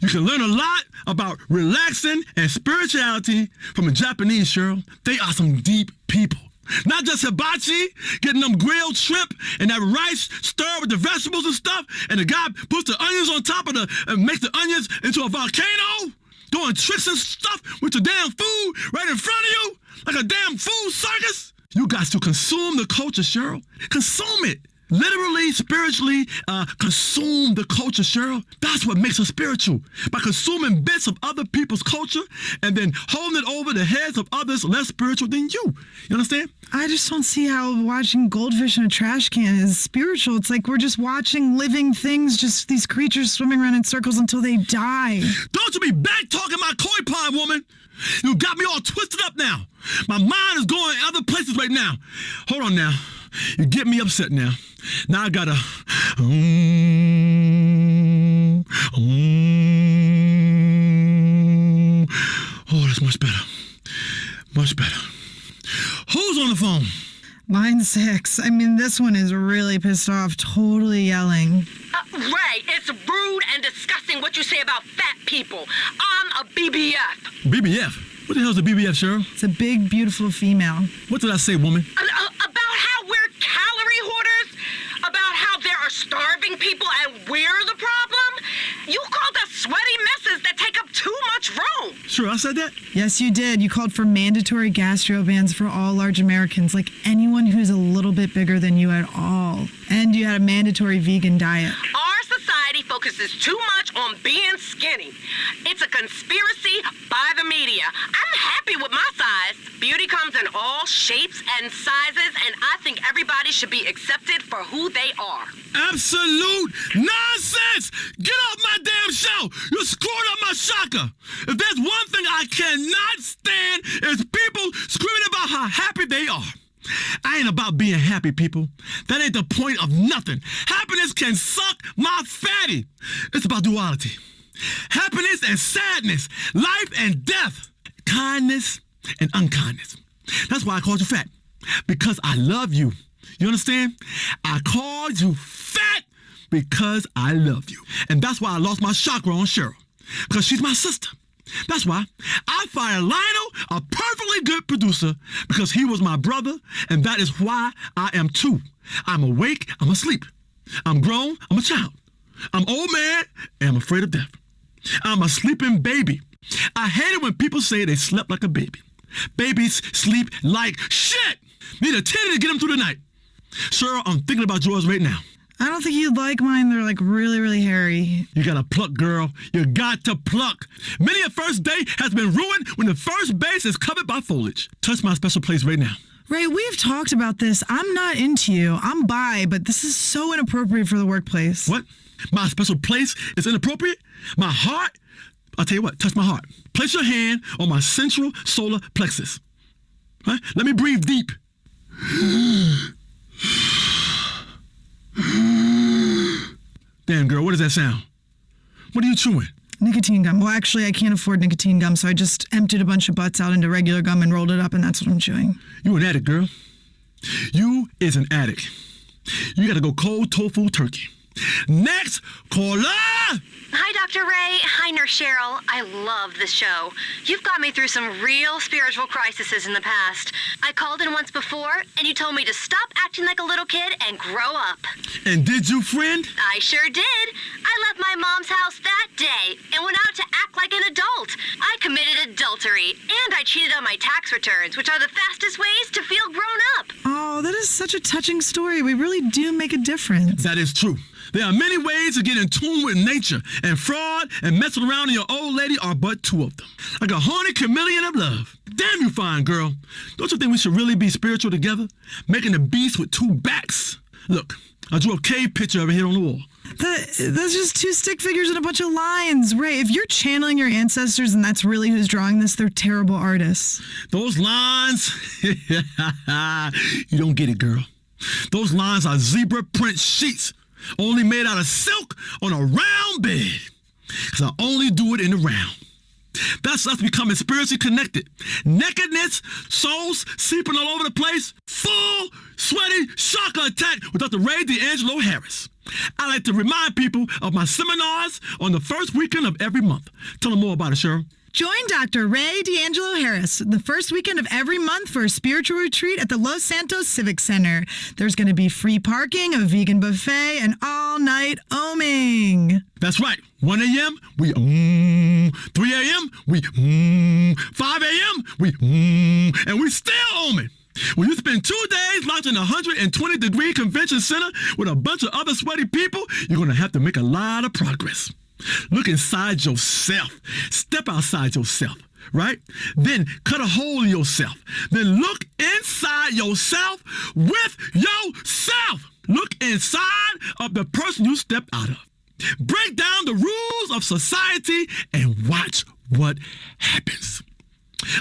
You can learn a lot about relaxing and spirituality from a Japanese, Cheryl. They are some deep people. Not just hibachi, getting them grilled shrimp and that rice stirred with the vegetables and stuff, and the guy puts the onions on top of and makes the onions into a volcano, doing tricks and stuff with the damn food right in front of you, like a damn food circus. You got to consume the culture, Cheryl. Consume it. Literally, spiritually, consume the culture, Cheryl. That's what makes us spiritual. By consuming bits of other people's culture and then holding it over the heads of others less spiritual than you. You understand? I just don't see how watching goldfish in a trash can is spiritual. It's like we're just watching living things, just these creatures swimming around in circles until they die. Don't you be back talking my koi pond, woman. You got me all twisted up now. My mind is going other places right now. Hold on now. You get me upset now. Now I gotta... Oh, that's much better. Much better. Who's on the phone? Line 6. I mean, this one is really pissed off, totally yelling. Ray, it's rude and disgusting what you say about fat people. I'm a BBF. BBF? What the hell's a BBF, Cheryl? It's a big, beautiful female. What did I say, woman? About how we're calorie hoarders? About how there are starving people and we're the problem? You called us sweaty messes that take up too much room. Sure, I said that? Yes, you did. You called for mandatory gastro bans for all large Americans, like anyone who's a little bit bigger than you at all. And you had a mandatory vegan diet. Our society focuses too much on being skinny. It's a conspiracy by the media. I'm happy with my size. Beauty comes in all shapes and sizes, and I think everybody should be accepted for who they are. Absolute nonsense! Get off my damn show! You're screwing up my shocker! If there's one thing I cannot stand, it's people screaming about how happy they are. I ain't about being happy, people. That ain't the point of nothing. Happiness can suck my fatty. It's about duality. Happiness and sadness, life and death, kindness and unkindness. That's why I called you fat. Because I love you. You understand? I called you fat because I love you. And that's why I lost my chakra on Cheryl. Because she's my sister. That's why I fired Lionel, a perfectly good producer, because he was my brother, and that is why I am too. I'm awake, I'm asleep. I'm grown, I'm a child. I'm old man, and I'm afraid of death. I'm a sleeping baby. I hate it when people say they slept like a baby. Babies sleep like shit. Need a titty to get them through the night. Cheryl, I'm thinking about yours right now. I don't think you'd like mine. They're like really, really hairy. You gotta pluck, girl. You got to pluck. Many a first date has been ruined when the first base is covered by foliage. Touch my special place right now. Ray, we've talked about this. I'm not into you. I'm bi, but this is so inappropriate for the workplace. What? My special place is inappropriate? My heart? I'll tell you what, touch my heart. Place your hand on my central solar plexus. Right? Let me breathe deep. Damn, girl, what does that sound? What are you chewing? Nicotine gum. Well, actually, I can't afford nicotine gum, so I just emptied a bunch of butts out into regular gum and rolled it up, and that's what I'm chewing. You an addict, girl. You is an addict. You gotta go cold tofu turkey. Next, caller! Hi, Dr. Ray. Hi, Nurse Cheryl. I love this show. You've got me through some real spiritual crises in the past. I called in once before, and you told me to stop acting like a little kid and grow up. And did you, friend? I sure did. I left my mom's house that day and went out to act like an adult. I committed adultery, and I cheated on my tax returns, which are the fastest ways to feel grown up. Oh, that is such a touching story. We really do make a difference. That is true. There are many ways to get in tune with nature, and fraud and messing around in your old lady are but two of them. Like a horny chameleon of love. Damn you fine, girl. Don't you think we should really be spiritual together? Making a beast with two backs. Look, I drew a cave picture over here on the wall. That's just two stick figures and a bunch of lines. Ray, if you're channeling your ancestors and that's really who's drawing this, they're terrible artists. Those lines, you don't get it, girl. Those lines are zebra print sheets. Only made out of silk on a round bed. Because I only do it in the round. That's us becoming spiritually connected. Nakedness, souls seeping all over the place. Full, sweaty, chakra attack with Dr. Ray D'Angelo Harris. I like to remind people of my seminars on the first weekend of every month. Tell them more about it, Cheryl. Join Dr. Ray D'Angelo Harris the first weekend of every month for a spiritual retreat at the Los Santos Civic Center. There's going to be free parking, a vegan buffet, and all-night oming. That's right. 1 a.m., we 3 a.m., we 5 a.m., we and we still oming. When you spend 2 days locked in a 120-degree convention center with a bunch of other sweaty people, you're going to have to make a lot of progress. Look inside yourself. Step outside yourself, right? Then cut a hole in yourself. Then look inside yourself with yourself. Look inside of the person you stepped out of. Break down the rules of society and watch what happens.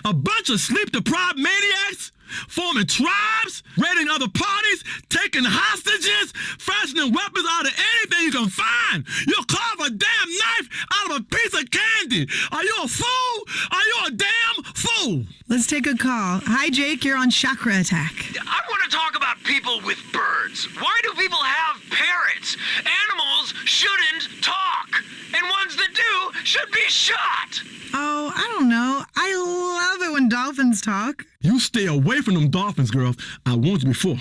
A bunch of sleep-deprived maniacs forming tribes, raiding other parties, taking hostages, fashioning weapons out of anything you can find. You'll carve a damn knife out of a piece of candy. Are you a fool? Are you a damn fool? Let's take a call. Hi, Jake. You're on Chakra Attack. I want to talk about people with birds. Why do people have parrots? Animals shouldn't talk, and ones that do should be shot. Oh, I don't know. I love it when dolphins talk. You stay away from them dolphins, girl. I warned you before.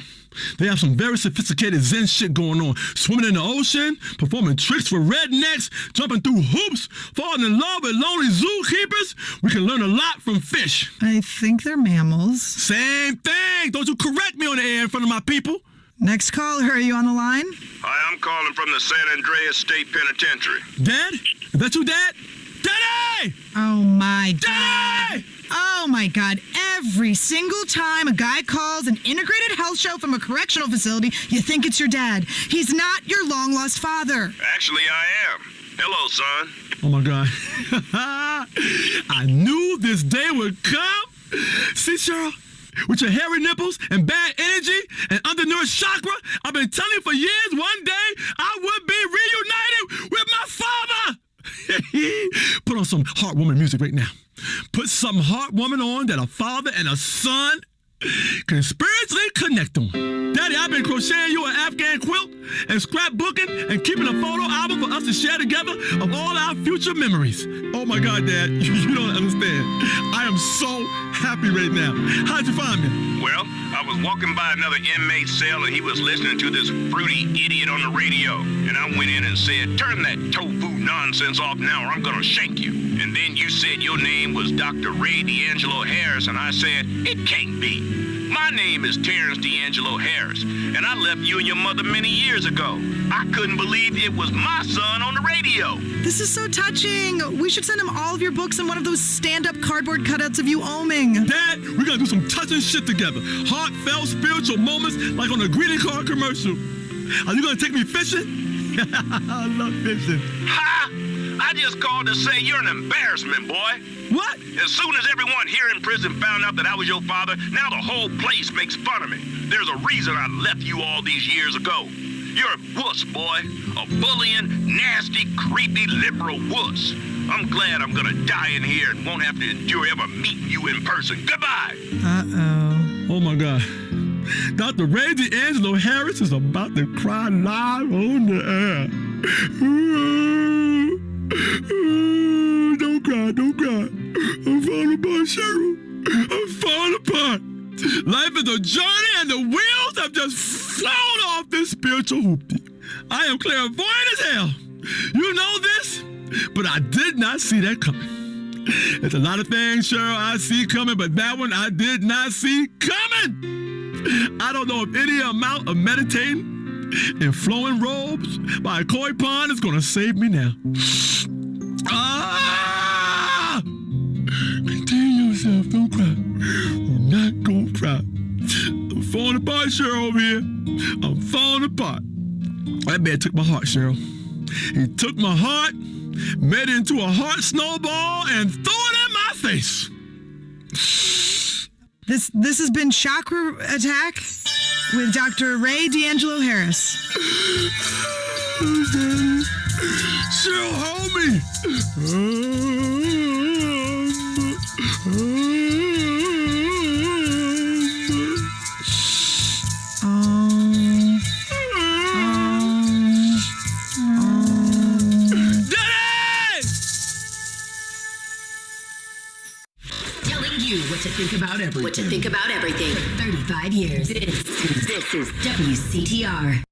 They have some very sophisticated Zen shit going on. Swimming in the ocean, performing tricks for rednecks, jumping through hoops, falling in love with lonely zookeepers. We can learn a lot from fish. I think they're mammals. Same thing. Don't you correct me on the air in front of my people. Next caller, are you on the line? Hi, I'm calling from the San Andreas State Penitentiary. Dad? Is that you, Dad? Daddy! Oh, my God. Daddy! Oh, my God. Every single time a guy calls an integrated health show from a correctional facility, you think it's your dad. He's not your long-lost father. Actually, I am. Hello, son. Oh, my God. I knew this day would come. See, Cheryl? With your hairy nipples and bad energy and undernourished chakra, I've been telling you for years one day I would be reunited with my father. Put on some heartwarming music right now. Put some heartwarming on that a father and a son can spiritually connect on. Daddy, I've been crocheting you an Afghan quilt and scrapbooking and keeping a photo album for us to share together of all our future memories. Oh my God, Dad, you don't understand. I am so happy right now. How'd you find me? Well, I was walking by another inmate cell and he was listening to this fruity idiot on the radio. And I went in and said, turn that tofu nonsense off now or I'm gonna shank you. And then you said your name was Dr. Ray D'Angelo Harris and I said, it can't be. My name is Terrence D'Angelo Harris, and I left you and your mother many years ago. I couldn't believe it was my son on the radio. This is so touching. We should send him all of your books and one of those stand-up cardboard cutouts of you oming. Dad, we're gonna do some touching shit together. Heartfelt spiritual moments like on a greeting card commercial. Are you gonna take me fishing? I love fishing. Ha! I just called to say you're an embarrassment, boy. What? As soon as everyone here in prison found out that I was your father, now the whole place makes fun of me. There's a reason I left you all these years ago. You're a wuss, boy. A bullying, nasty, creepy, liberal wuss. I'm glad I'm gonna die in here and won't have to endure ever meeting you in person. Goodbye. Uh-oh. Oh, my God. Dr. Ray D'Angelo Harris is about to cry live on the air. Don't cry, don't cry. I'm falling apart, Cheryl. I'm falling apart. Life is a journey and the wheels have just flown off this spiritual hoopty. I am clairvoyant as hell. You know this, but I did not see that coming. There's a lot of things, Cheryl, I see coming, but that one I did not see coming. I don't know if any amount of meditating in flowing robes by a koi pond is going to save me now. Ah! Contain yourself, don't cry. I'm not going to cry. I'm falling apart, Cheryl, over here. I'm falling apart. That man took my heart, Cheryl. He took my heart, made it into a heart snowball, and threw it in my face. This has been Chakra Attack with Dr. Ray D'Angelo Harris. Cheryl, hold me. What to think about everything. For 35 years. This is WCTR.